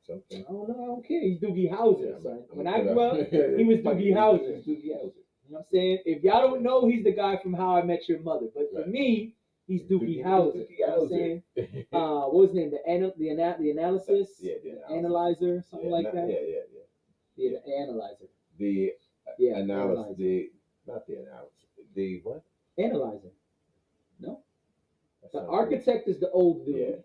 Something. I don't know. I don't care. He's Doogie Howser, son. When I grew up, he was Doogie Howser. You know what I'm saying? If y'all don't know, he's the guy from How I Met Your Mother. But for me, he's Doogie Howser. You know what I'm saying? What was his name? The analysis? The analysis. Analyzer, something like that. Yeah. The analyzer. The Yeah, analysis, analyzer. not the analysis, the what? Analyzer. No, That the sounds architect is the old dude. Yeah.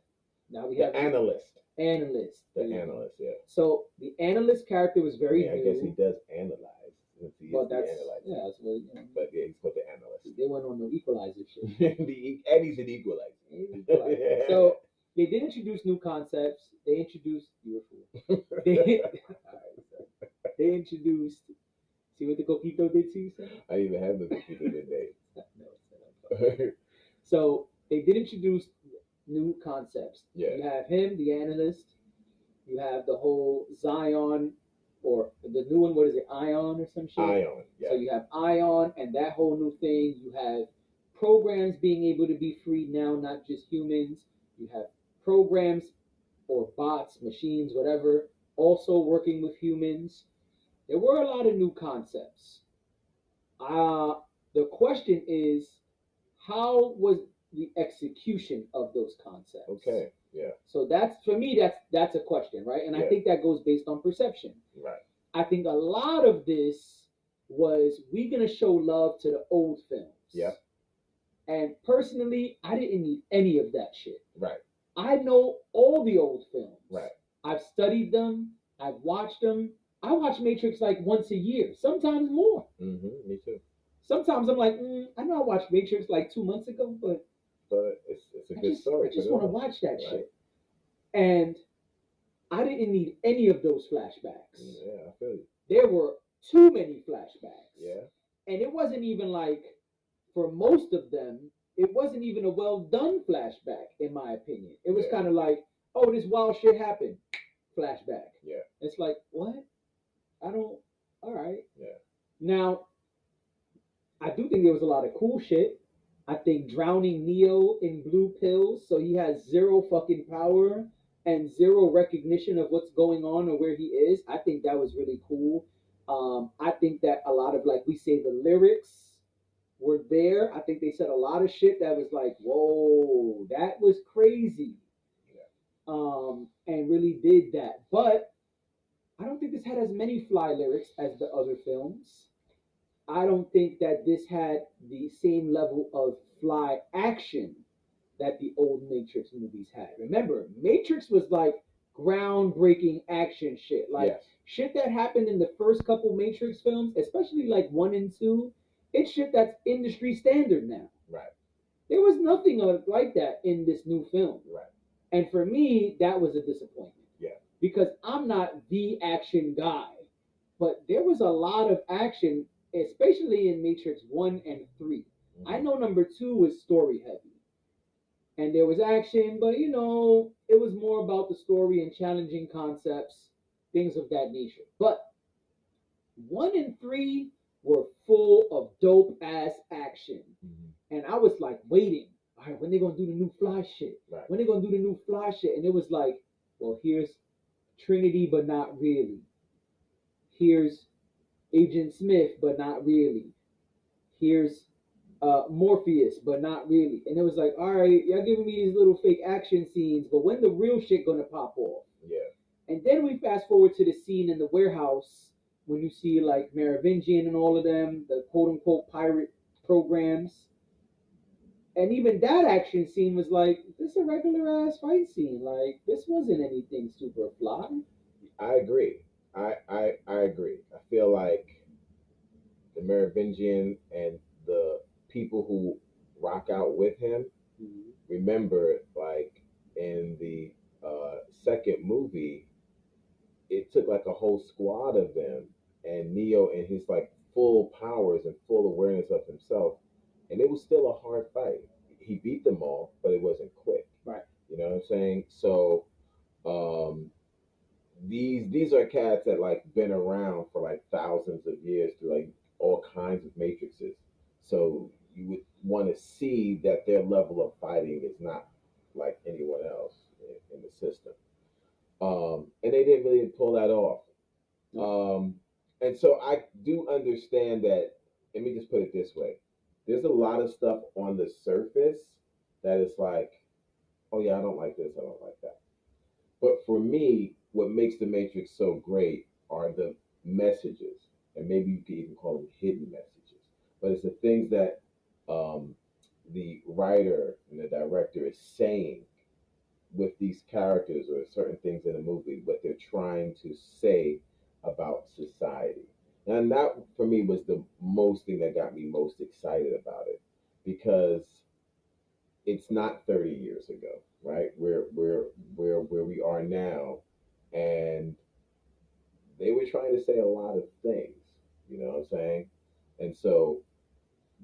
Now we The have analyst. analyst. The There you go. analyst, yeah. So the analyst character was very I new. guess he does analyze since he But is the that's analyzer. yeah, that's what But yeah, he's called the analyst. they went on the equalizer shit. And he's an equalizer. Equalizer. So they did introduce new concepts. They introduced they, they introduced. See what the coquito did to you, son? I didn't even have the computer today. No, it's not. So they did introduce new concepts. Yeah. You have him, the analyst. You have the whole Zion, or the new one. What is it? Ion or some shit. Ion. Yeah. So you have Ion and that whole new thing. You have programs being able to be freed now, not just humans. You have programs or bots, machines, whatever, also working with humans. There were a lot of new concepts. The question is, how was the execution of those concepts? Okay. Yeah. So that's for me. That's a question, right? And I Yeah. think that goes based on perception. Right. I think a lot of this was we gonna show love to the old films. Yep. And personally, I didn't need any of that shit. Right. I know all the old films. Right. I've studied them. I've watched them. I watch Matrix like once a year, sometimes more. Mm-hmm. Me too. Sometimes I'm like, I know I watched Matrix like 2 months ago, but it's a good story. I just want to watch that shit. And I didn't need any of those flashbacks. Yeah, I feel you. There were too many flashbacks. Yeah. And it wasn't even like, for most of them, it wasn't even a well done flashback, in my opinion. It was kind of like, oh, this wild shit happened. Flashback. Yeah. It's like, what? All right. Yeah. Now, I do think there was a lot of cool shit. I think drowning Neo in blue pills so he has zero fucking power and zero recognition of what's going on or where he is. I think that was really cool. I think that a lot of, like we say, the lyrics were there. I think they said a lot of shit that was like, whoa, that was crazy. And really did that. But I don't think this had as many fly lyrics as the other films. I don't think that this had the same level of fly action that the old Matrix movies had. Remember, Matrix was like groundbreaking action shit. Like shit that happened in the first couple Matrix films, especially like 1 and 2, it's shit that's industry standard now. Right. There was nothing like that in this new film. Right. And for me, that was a disappointment. Yeah. Because I'm not the action guy. But there was a lot of action, especially in Matrix 1 and 3. Mm-hmm. I know number 2 was story heavy. And there was action, but it was more about the story and challenging concepts, things of that nature. But 1 and 3 were full of dope ass action. Mm-hmm. And I was like waiting. All right, when they gonna do the new fly shit? Right. When they gonna do the new fly shit? And it was like, well, here's Trinity, but not really. Here's Agent Smith, but not really. Here's Morpheus, but not really. And it was like, all right, y'all giving me these little fake action scenes, but when the real shit gonna pop off? Yeah. And then we fast forward to the scene in the warehouse when you see like Merovingian and all of them, the quote unquote pirate programs. And even that action scene was like, this is a regular ass fight scene. Like, this wasn't anything super fly. I agree. I agree. I feel like the Merovingian and the people who rock out with him, remember, like, in the second movie, it took like a whole squad of them, and Neo in his like full powers and full awareness of himself, and it was still a hard fight. He beat them all, but it wasn't quick. Right. You know what I'm saying? So these are cats that like been around for like thousands of years through like all kinds of matrices. So you would want to see that their level of fighting is not like anyone else in the system. And they didn't really pull that off. And so I do understand that. Let me just put it this way. There's a lot of stuff on the surface that is like, oh yeah, I don't like this, I don't like that. But for me, what makes the Matrix so great are the messages, and maybe you could even call them hidden messages. But it's the things that um, the writer and the director is saying with these characters or certain things in the movie, what they're trying to say about society. And that for me was the most thing that got me most excited about it because it's not 30 years ago, right? We're where we are now, and they were trying to say a lot of things. You know what I'm saying? And so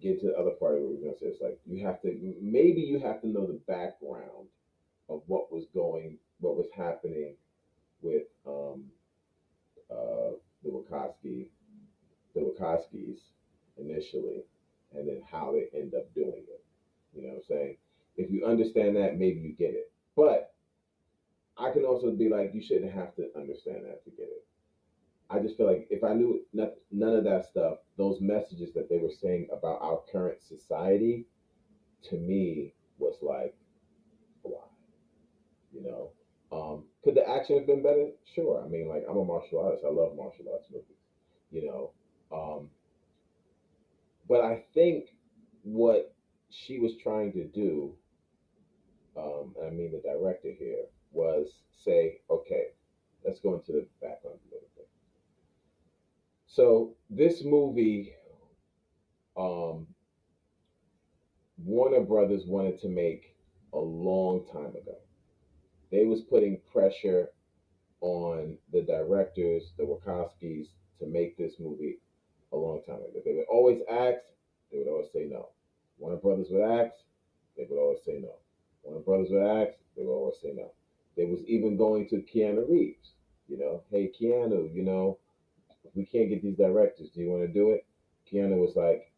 get to the other part of what we're gonna say. It's like you have to maybe you have to know the background of what was happening with uh, the the Wachowskis initially, and then how they end up doing it. You know what I'm saying? If you understand that, maybe you get it. But I can also be like, you shouldn't have to understand that to get it. I just feel like if I knew none of that stuff, those messages that they were saying about our current society, to me, was like, wow, you know. Could the action have been better? Sure. I mean, like, I'm a martial artist. I love martial arts movies, you know. But I think what she was trying to do, and I mean the director here, was say, okay, let's go into the background a little bit. So this movie, um, Warner Brothers wanted to make a long time ago. They was putting pressure on the directors, the Wachowskis, to make this movie a long time ago. They would always ask, they would always say no. Warner Brothers would ask, they would always say no. Warner Brothers would ask, they would always say no. They was even going to Keanu Reeves, hey Keanu, we can't get these directors. Do you want to do it? Keanu was like,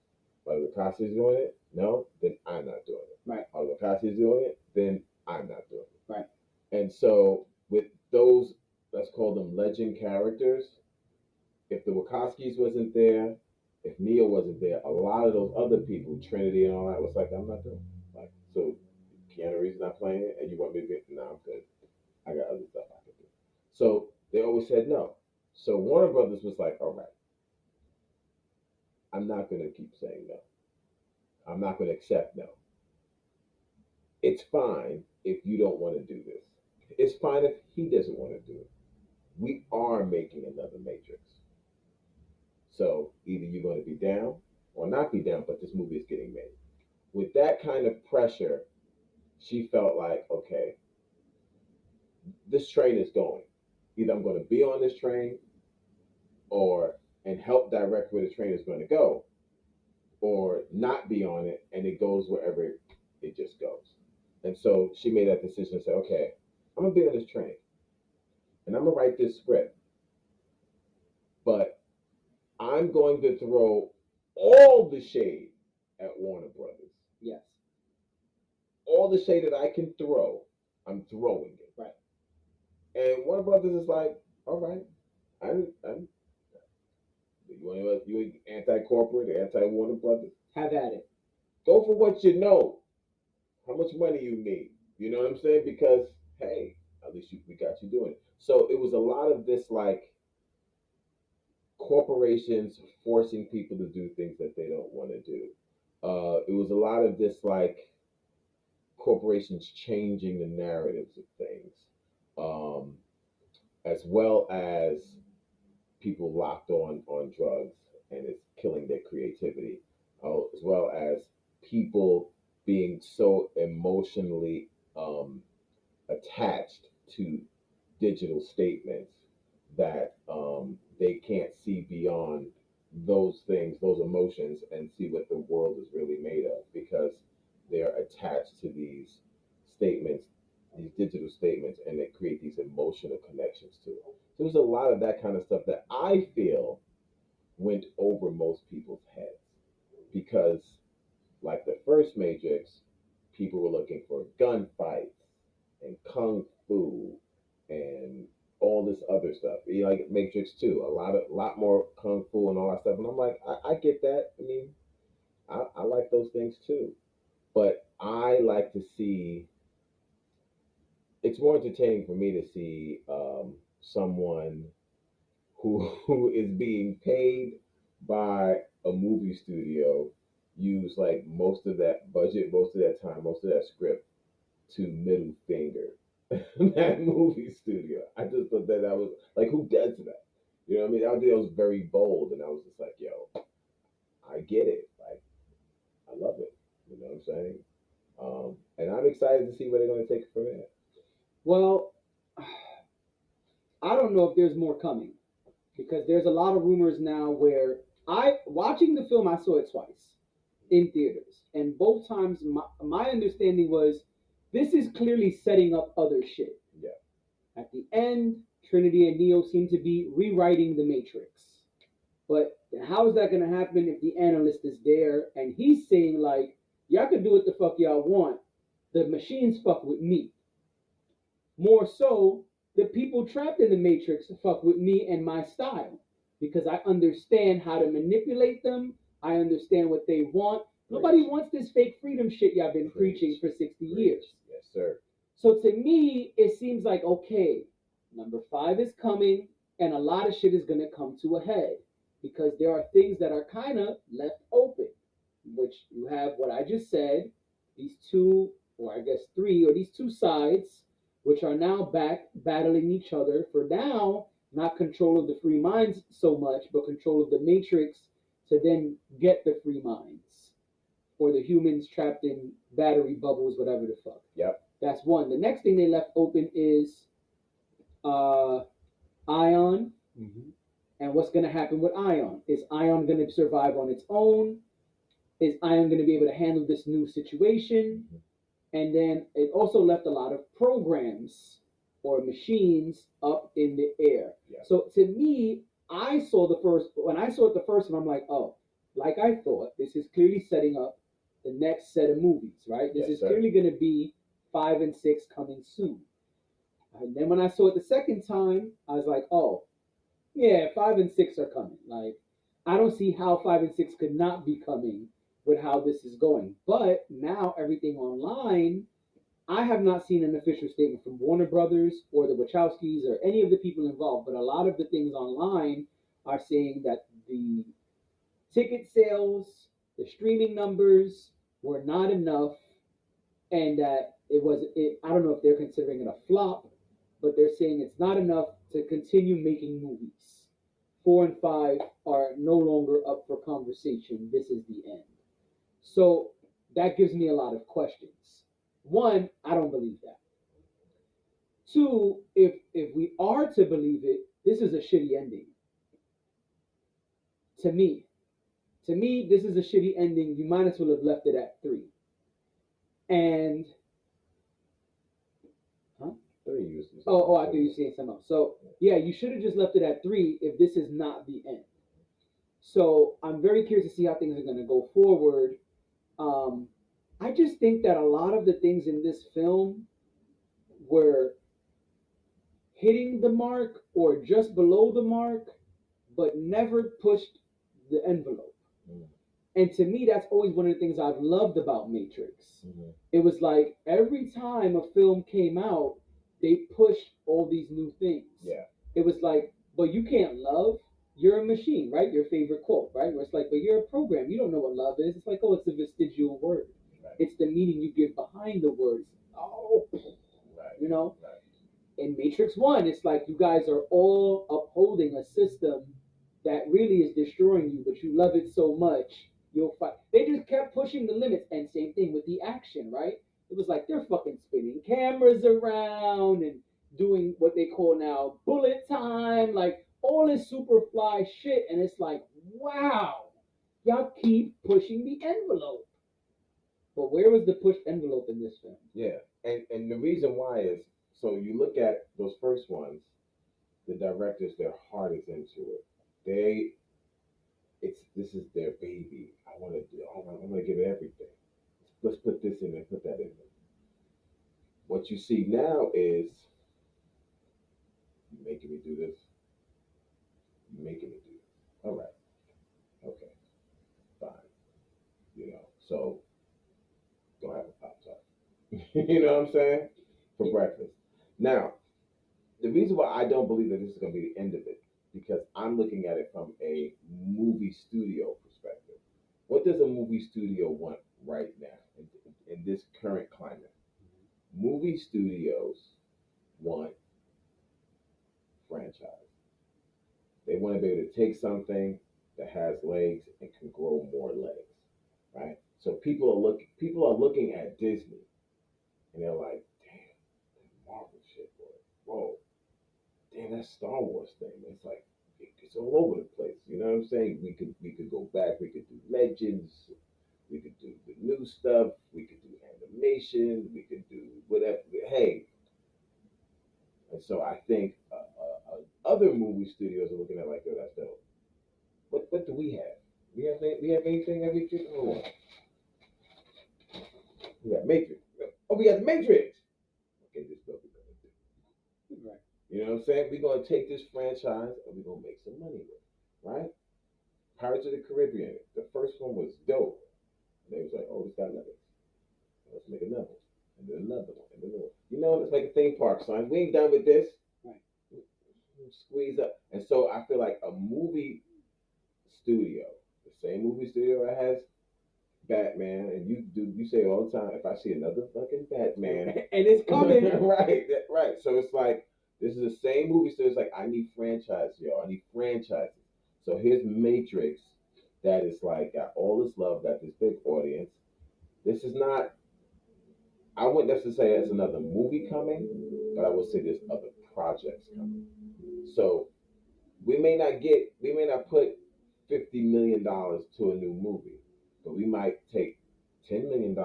are the Wachowskis doing it? No, then I'm not doing it. Right. Are the Wachowskis doing it? Then I'm not doing it. Right. And so with those, let's call them legend characters, if the Wachowskis wasn't there, if Neo wasn't there, a lot of those other people, Trinity and all that, was like, I'm not doing it. Like, so Keanu Reeves not playing it, and you want me to be? No, I'm good. I got other stuff I can do. So they always said no. So Warner Brothers was like, all right, I'm not going to keep saying no. I'm not going to accept no. It's fine if you don't want to do this. It's fine if he doesn't want to do it. We are making another Matrix. So either you're going to be down or not be down, but this movie is getting made. With that kind of pressure, she felt like, okay, this train is going. Either I'm going to be on this train or and help direct where the train is going to go, or not be on it and it goes wherever it just goes. And so she made that decision and said, okay, I'm going to be on this train and I'm going to write this script, but I'm going to throw all the shade at Warner Brothers. Yes. All the shade that I can throw, I'm throwing it. Right. And Warner Brothers is like, all right, I'm you anti-corporate, anti-Warner Brothers. Have at it. Go for what you know. How much money you need. You know what I'm saying? Because hey, at least we got you doing it. So it was a lot of this like corporations forcing people to do things that they don't want to do. It was a lot of this like corporations changing the narratives of things, um, as well as people locked on drugs and it's killing their creativity, as well as people being so emotionally attached to digital statements that they can't see beyond those things, those emotions, and see what the world is really made of because they're attached to these statements, these digital statements, and they create these emotional connections to it. So there's a lot of that kind of stuff that I feel went over most people's heads because, like the first Matrix, people were looking for gunfights and kung fu and all this other stuff. Like Matrix 2, a lot more kung fu and all that stuff. And I'm like, I get that. I mean, I like those things too. But I like to see. It's more entertaining for me to see someone who is being paid by a movie studio use like most of that budget, most of that time, most of that script to middle finger that movie studio. I just thought that was like, who does that? You know what I mean? I think that was very bold, and I was just like, yo, I get it. Like, I love it. You know what I'm saying? And I'm excited to see where they're going to take it from there. Well, I don't know if there's more coming because there's a lot of rumors now where I watching the film I saw it twice in theaters, and both times my understanding was this is clearly setting up other shit. Yeah. At the end, Trinity and Neo seem to be rewriting the Matrix. But how is that going to happen if the analyst is there and he's saying, like, y'all can do what the fuck y'all want. The machines fuck with me. More so, the people trapped in the Matrix fuck with me and my style because I understand how to manipulate them. I understand what they want. Nobody wants this fake freedom shit y'all been preaching for 60 years. Yes, sir. So to me, it seems like, okay, number 5 is coming, and a lot of shit is going to come to a head because there are things that are kind of left open, which you have what I just said, these two, or I guess three, or these two sides, which are now back battling each other for now, not control of the free minds so much, but control of the matrix to then get the free minds or the humans trapped in battery bubbles, whatever the fuck. Yep. That's one. The next thing they left open is Ion, and what's going to happen with Ion. Is Ion going to survive on its own? Is Ion going to be able to handle this new situation? And then it also left a lot of programs or machines up in the air. Yeah. So to me, when I saw it the first time, I'm like, oh, like I thought, this is clearly setting up the next set of movies, right? This is clearly going to be 5 and 6 coming soon. And then when I saw it the second time, I was like, oh, yeah, 5 and 6 are coming. Like, I don't see how 5 and 6 could not be coming with how this is going. But now everything online, I have not seen an official statement from Warner Brothers or the Wachowskis or any of the people involved, but a lot of the things online are saying that the ticket sales, the streaming numbers were not enough, and that I don't know if they're considering it a flop, but they're saying it's not enough to continue making movies. 4 and 5 are no longer up for conversation. This is the end. So that gives me a lot of questions. One, I don't believe that. Two, if we are to believe it, this is a shitty ending. To me. To me, this is a shitty ending. You might as well have left it at 3. And huh? 3. Oh, I thought you were saying something else. So yeah, you should have just left it at 3 if this is not the end. So I'm very curious to see how things are going to go forward. I just think that a lot of the things in this film were hitting the mark or just below the mark, but never pushed the envelope. And to me, that's always one of the things I've loved about Matrix. It was like every time a film came out, they pushed all these new things. Yeah. It was like, but you can't love. You're a machine, right? Your favorite quote, right? Where it's like, but you're a program. You don't know what love is. It's like, oh, it's a vestigial word. Right. It's the meaning you give behind the words. Oh, right. You know? Right. In Matrix 1, it's like you guys are all upholding a system that really is destroying you, but you love it so much, you'll fight. They just kept pushing the limits, and same thing with the action, right? It was like they're fucking spinning cameras around and doing what they call now bullet time, like all this super fly shit, and it's like, wow, y'all keep pushing the envelope. But where was the pushed envelope in this film? Yeah, and the reason why is, so you look at those first ones, the directors, their heart is into it. This is their baby. I want to give it everything. Let's put this in and put that in there. What you see now is, you making me do this. You making me do this. All right. Okay. Fine. You know. So don't have a Pop-Tart. You know what I'm saying? For breakfast. Now, the reason why I don't believe that this is going to be the end of it because I'm looking at it from a movie studio perspective. What does a movie studio want right now in this current climate? Movie studios want franchise. They want to be able to take something that has legs and can grow more legs, right? So people are looking at Disney and they're like, damn, that Marvel shit, boy. Whoa, damn, that Star Wars thing. It's like it's all over the place. You know what I'm saying? We could go back. We could do Legends. We could do the new stuff. We could do animation. We could do whatever. Hey, and so I think other movie studios are looking at it like, yo, that's dope. What do we have? We have anything that we can? Hold on. We got Matrix. Oh, we got the Matrix. Okay, this is what we're gonna do. Right. You know what I'm saying? We're gonna take this franchise and we're gonna make some money with it, right? Pirates of the Caribbean. The first one was dope. And they was like, oh, it's got legs. Let's make another one. And then another one. And then another one. You know, let's make a theme park, son. We ain't done with this. Right. Squeeze up. And so I feel like a movie studio, the same movie studio that has Batman, and you say all the time, if I see another fucking Batman, and it's coming, right. So it's like this is the same movie studio. It's like I need franchise, yo. I need franchises. So here's Matrix, that is like got all this love, got this big audience. This is not. I wouldn't necessarily say it's another movie coming, but I will say there's other projects coming. So we may not put $50 million to a new movie, but we might take $10 million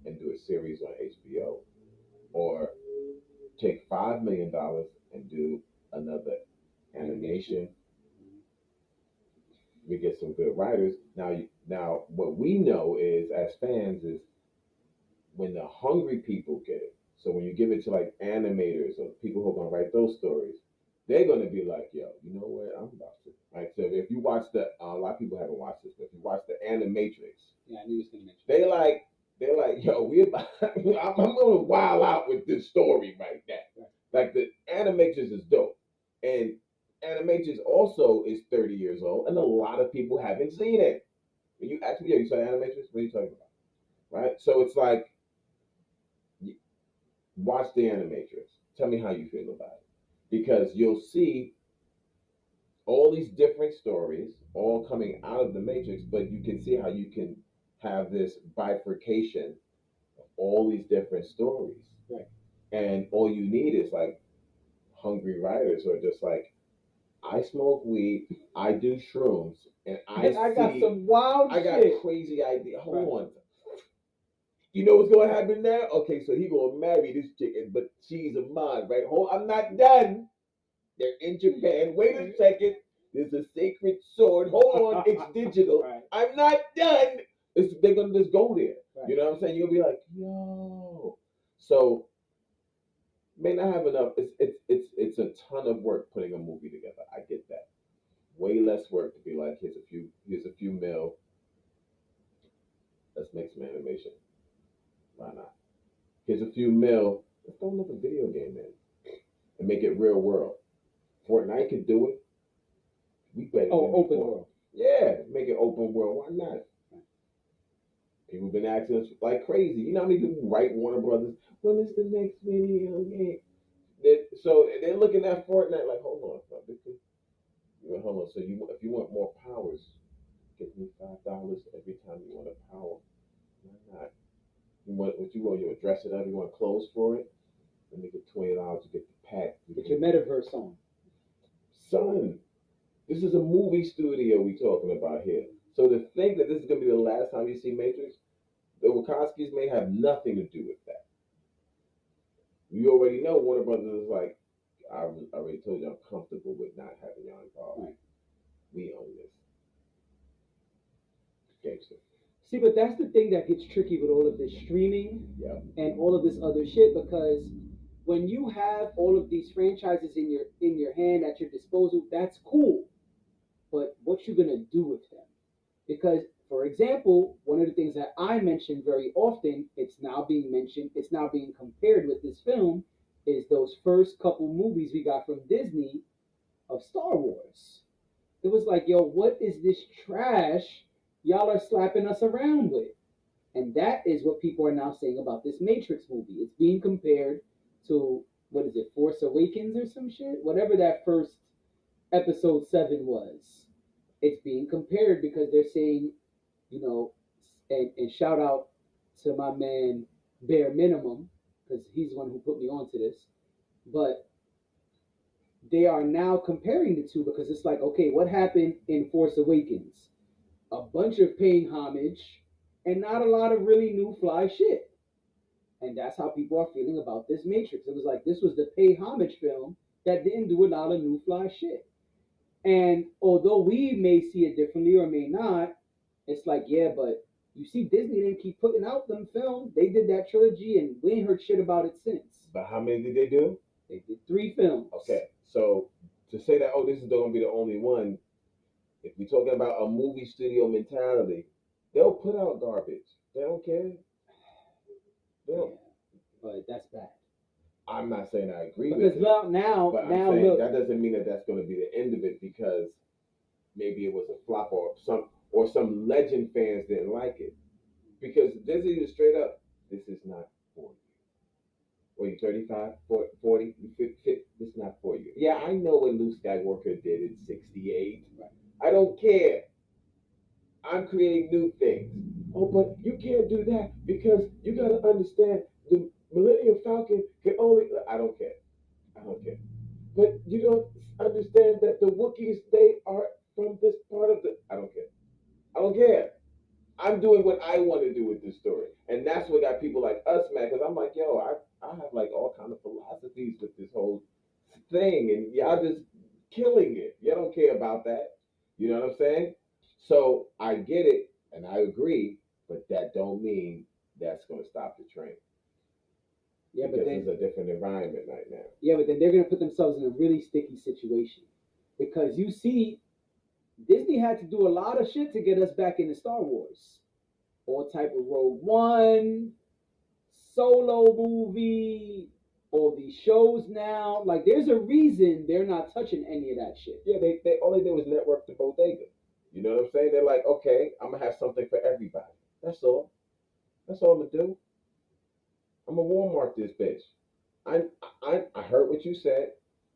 and do a series on HBO, or take $5 million and do another animation. We get some good writers. Now, what we know is as fans is when the hungry people get it. So when you give it to like animators or people who are gonna write those stories, they're gonna be like, yo, you know what? I'm about to. Right. So if you watch a lot of people haven't watched this, but if you watch the Animatrix, yeah, I knew you was gonna mention. They're like, yo, we about. I'm gonna wild out with this story right now. Like the Animatrix is dope, and Animatrix also is 30 years old, and a lot of people haven't seen it. When you actually, yeah, you saw Animatrix. What are you talking about? Right. So it's like, watch the Animatrix. Tell me how you feel about it, because you'll see all these different stories all coming out of the Matrix, but you can see how you can have this bifurcation of all these different stories. Right. And all you need is like hungry writers who are just like, I smoke weed, I do shrooms, and I got some wild shit. I got crazy idea. Hold on. You know what's gonna happen now? Okay, so he gonna marry this chicken, but she's a mod, right? I'm not done. They're in Japan. Wait a second. There's a sacred sword. Hold on, it's digital. Right. I'm not done. They're gonna just go there. Right. You know what I'm saying? You'll be like, yo. So may not have enough. It's a ton of work putting a movie together. I get that. Way less work to be like, here's a few mil. Let's make some animation. Why not? Here's a few mil. Let's throw another video game in and make it real world. Fortnite can do it. We better. Oh, open world. Yeah, make it open world. Why not? People been asking us like crazy. You know how many people write Warner Brothers? When is the next video game? So they're looking at Fortnite like, hold on, hold on. So if you want more powers, give me $5 every time you want a power. Why not? You want what you want? You want to dress it up? You want clothes for it? Let me get $20 to get the pack. Get your metaverse on. Son, this is a movie studio we talking about here. So to think that this is gonna be the last time you see Matrix, the Wachowskis may have nothing to do with that. You already know Warner Brothers is like, I already told you I'm comfortable with not having y'all involved. Right. We own this. Gangster. See, but that's the thing that gets tricky with all of this streaming and all of this other shit, because when you have all of these franchises in your hand at your disposal, that's cool. But what you gonna do with them? Because, for example, one of the things that I mention very often, it's now being compared with this film, is those first couple movies we got from Disney of Star Wars. It was like, yo, what is this trash y'all are slapping us around with? And that is what people are now saying about this Matrix movie. It's being compared to, what is it, Force Awakens or some shit? Whatever that first episode 7 was. It's being compared because they're saying, you know, and shout out to my man Bare Minimum, because he's the one who put me onto this. But they are now comparing the two because it's like, okay, what happened in Force Awakens? A bunch of paying homage and not a lot of really new fly shit. And that's how people are feeling about this Matrix. It was like this was the pay homage film that didn't do a lot of new fly shit. And although we may see it differently or may not, it's like, yeah, but you see, Disney didn't keep putting out them films. They did that trilogy and we ain't heard shit about it since. But how many did they do? They did 3 films. Okay, so to say that, oh, this is going to be the only one, if we're talking about a movie studio mentality, they'll put out garbage. They don't care. They don't. Yeah, but that's bad. I'm not saying I agree Because with it. now But I'm saying look, that doesn't mean that that's going to be the end of it because maybe it was a flop or some legend fans didn't like it. Because Disney is straight up, this is not for you. Were you 35, 40, 50? This is not for you. Yeah, I know what Luke Skywalker did in 68. Right. I don't care. I'm creating new things. Oh, but you can't do that because you got to understand the Millennium Falcon can only. I don't care. I don't care. But you don't understand that the Wookiees, they are from this part of the. I don't care. I don't care. I'm doing what I want to do with this story. And that's what got people like us mad because I'm like, yo, I have like all kind of philosophies with this whole thing and y'all just killing it. Y'all don't care about that. You know what I'm saying? So I get it and I agree, but that don't mean that's going to stop the train. yeah, Because but then it's a different environment right now. yeah, but then they're gonna put themselves in a really sticky situation because you see, Disney had to do a lot of shit to get us back into Star Wars. All type of Rogue One, Solo movie, all these shows now. Like, there's a reason they're not touching any of that shit. Yeah, they all they did was network the bodega. You know what I'm saying? They're like, okay, I'm gonna have something for everybody. That's all. That's all I'm gonna do. I'm gonna Walmart this bitch. I heard what you said.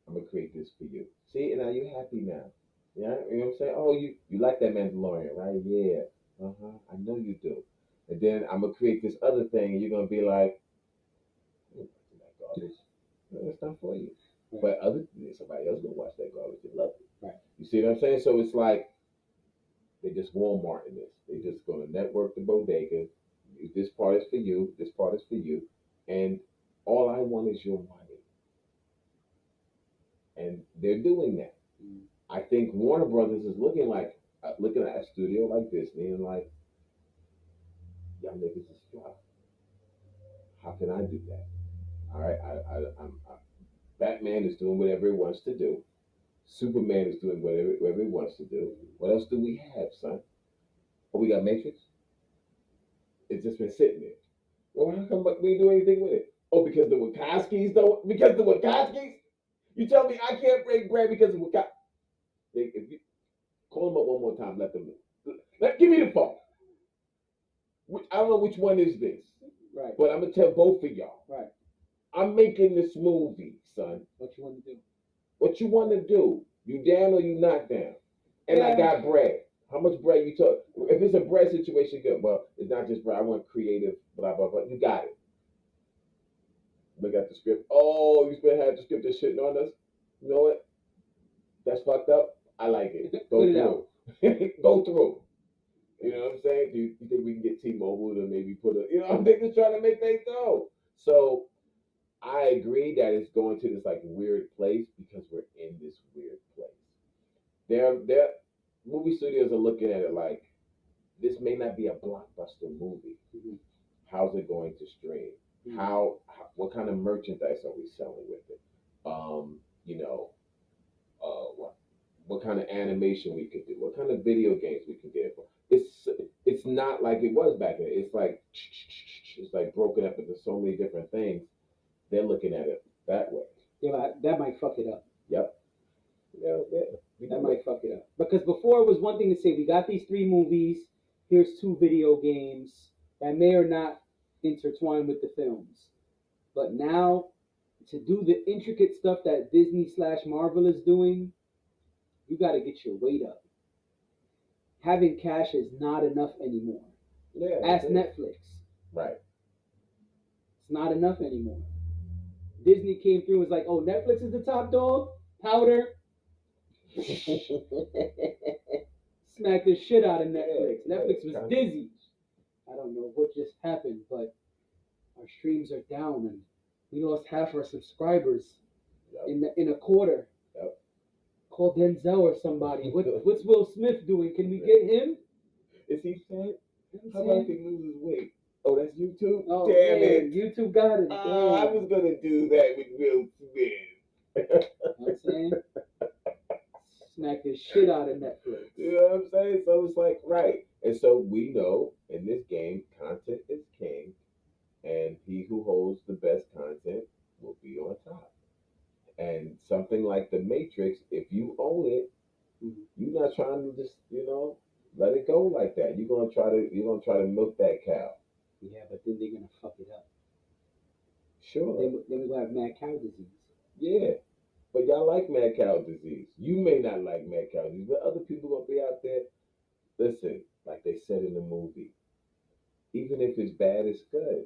I'm gonna create this for you. See, and now you're happy now. Yeah, you know what I'm saying? Oh, you like that Mandalorian, right? Yeah. I know you do. And then I'm gonna create this other thing, and you're gonna be like, that garbage. No, it's not for you. Right. But somebody else gonna watch that garbage and love it. Right. You see what I'm saying? So it's like they just Walmart in this. They just gonna network the bodega. This part is for you. This part is for you. And all I want is your money. And they're doing that. Mm. I think Warner Brothers is looking at a studio like Disney and like, y'all niggas is flop. How can I do that? All right, Batman is doing whatever he wants to do. Superman is doing whatever he wants to do. What else do we have, son? Oh, we got Matrix. It's just been sitting there. Well, how come we didn't do anything with it? Oh, because the Wachowskis don't. Because the Wachowskis. You tell me I can't break bread because of Wachowskis. If you call them up one more time, let them know. Give me the phone. I don't know which one is this. Right. But I'm gonna tell both of y'all. Right. I'm making this movie, son. What you want to do? What you want to do? You down or you not down? And Yeah. I got bread. How much bread you talk? If it's a bread situation, good. Well, it's not just bread. I want creative, blah, blah, blah. You got it. Look at the script. Oh, you still had the script that's shitting on us? You know what? That's fucked up. I like it. Go through. Go through. You know what I'm saying? Do you think we can get T-Mobile to maybe put a, I'm just trying to make things go. So I agree that it's going to this like weird place because we're in this weird place. Their movie studios are looking at it like this may not be a blockbuster movie. Mm-hmm. How's it going to stream? Mm-hmm. What kind of merchandise are we selling with it? What kind of animation we could do? What kind of video games we can get for? It's not like it was back then. It's like broken up into so many different things. They're looking at it that way. Yeah, that might fuck it up. Yep. That might fuck it up. Because before it was one thing to say, we got these 3 movies, here's 2 video games that may or not intertwine with the films. But now, to do the intricate stuff that Disney/Marvel is doing, you got to get your weight up. Having cash is not enough anymore. Yeah. Ask Netflix. Right. It's not enough anymore. Disney came through and was like, oh, Netflix is the top dog? Powder. Smacked the shit out of Netflix. Netflix was dizzy. I don't know what just happened, but our streams are down and we lost half our subscribers in a quarter. Yep. Call Denzel or somebody. What's Will Smith doing? Can we get him? Is he fat? How about if he loses weight? Oh, that's YouTube? Oh, damn man, it. YouTube got it. I was going to do that with Will Smith. You know what I'm saying? Smack the shit out of Netflix. You know what I'm saying? So it's like, right. And so we know in this game, content is king. And he who holds the best content will be on top. And something like The Matrix, if you own it, you're not trying to just, let it go like that. You're gonna try to milk that cow. Yeah, but then they're gonna fuck it up. Sure. Then we're gonna have mad cow disease. Yeah. But y'all like mad cow disease. You may not like mad cow disease, but other people gonna be out there. Listen, like they said in the movie, even if it's bad, it's good.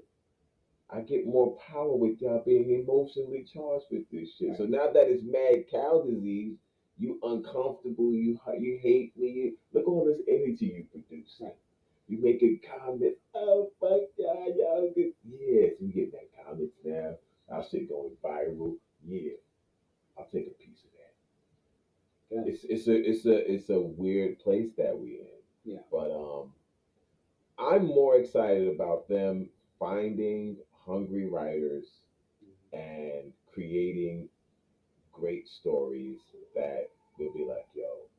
I get more power with y'all being emotionally charged with this shit. Right. So now that it's mad cow disease, you uncomfortable, you hate me. Look at all this energy you produce. Right. You make a comment, oh fuck y'all good. Yes, you get that comments now. Our shit going viral. Yeah, I'll take a piece of that. Yeah. It's a weird place that we in. Yeah. But I'm more excited about them finding hungry writers and creating great stories that will be like, yo,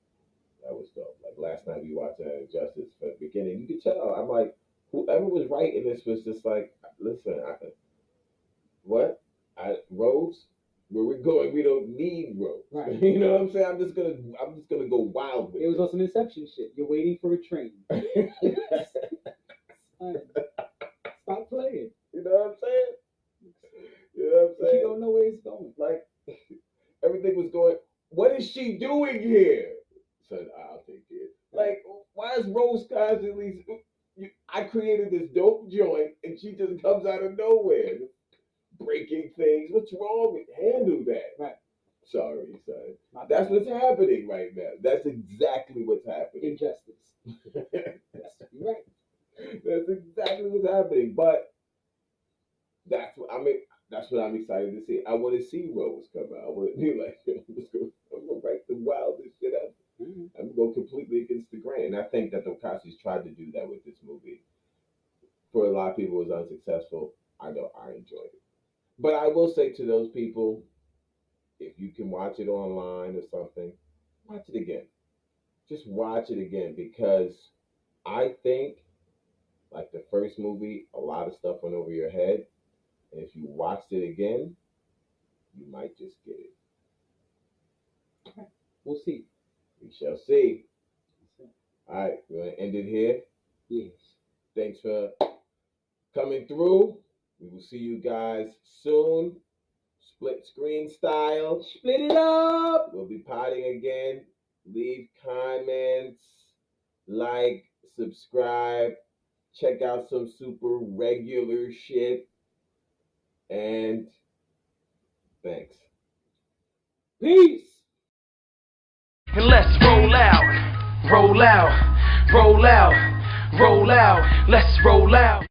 that was dope. Like last night we watched Injustice from the beginning. You could tell. I'm like, whoever was writing this was just like, listen, roads? Where we're going, we don't need roads. Right. You know what I'm saying? I'm just gonna go wild with it. It was on some Inception shit. You're waiting for a train. Stop playing. You know what I'm saying? You know what I'm saying? You don't know where it's going. Like everything was going. What is she doing here? Said I'll take it. Like, why is Rose constantly? I created this dope joint, and she just comes out of nowhere, breaking things. What's wrong with? Handle that. Right. Sorry, son. That's what's happening right now. That's exactly what's happening. Injustice. Right. That's exactly what's happening. But that's what I'm excited to see. I want to see Rose come out. I want to be like, I'm gonna write the wildest shit up. Mm-hmm. I'm gonna go completely against the grain. And I think that the Wachowskis tried to do that with this movie. For a lot of people, it was unsuccessful. I know I enjoyed it. But I will say to those people, if you can watch it online or something, watch it again. Just watch it again, because I think, like the first movie, a lot of stuff went over your head. And if you watched it again, you might just get it. Okay. We'll see. We shall see. All right, we're going to end it here. Yes. Thanks for coming through. We will see you guys soon. Split screen style. Split it up. We'll be potting again. Leave comments, like, subscribe, check out some super regular shit, and thanks. Peace. And let's roll out, roll out, roll out, roll out, let's roll out.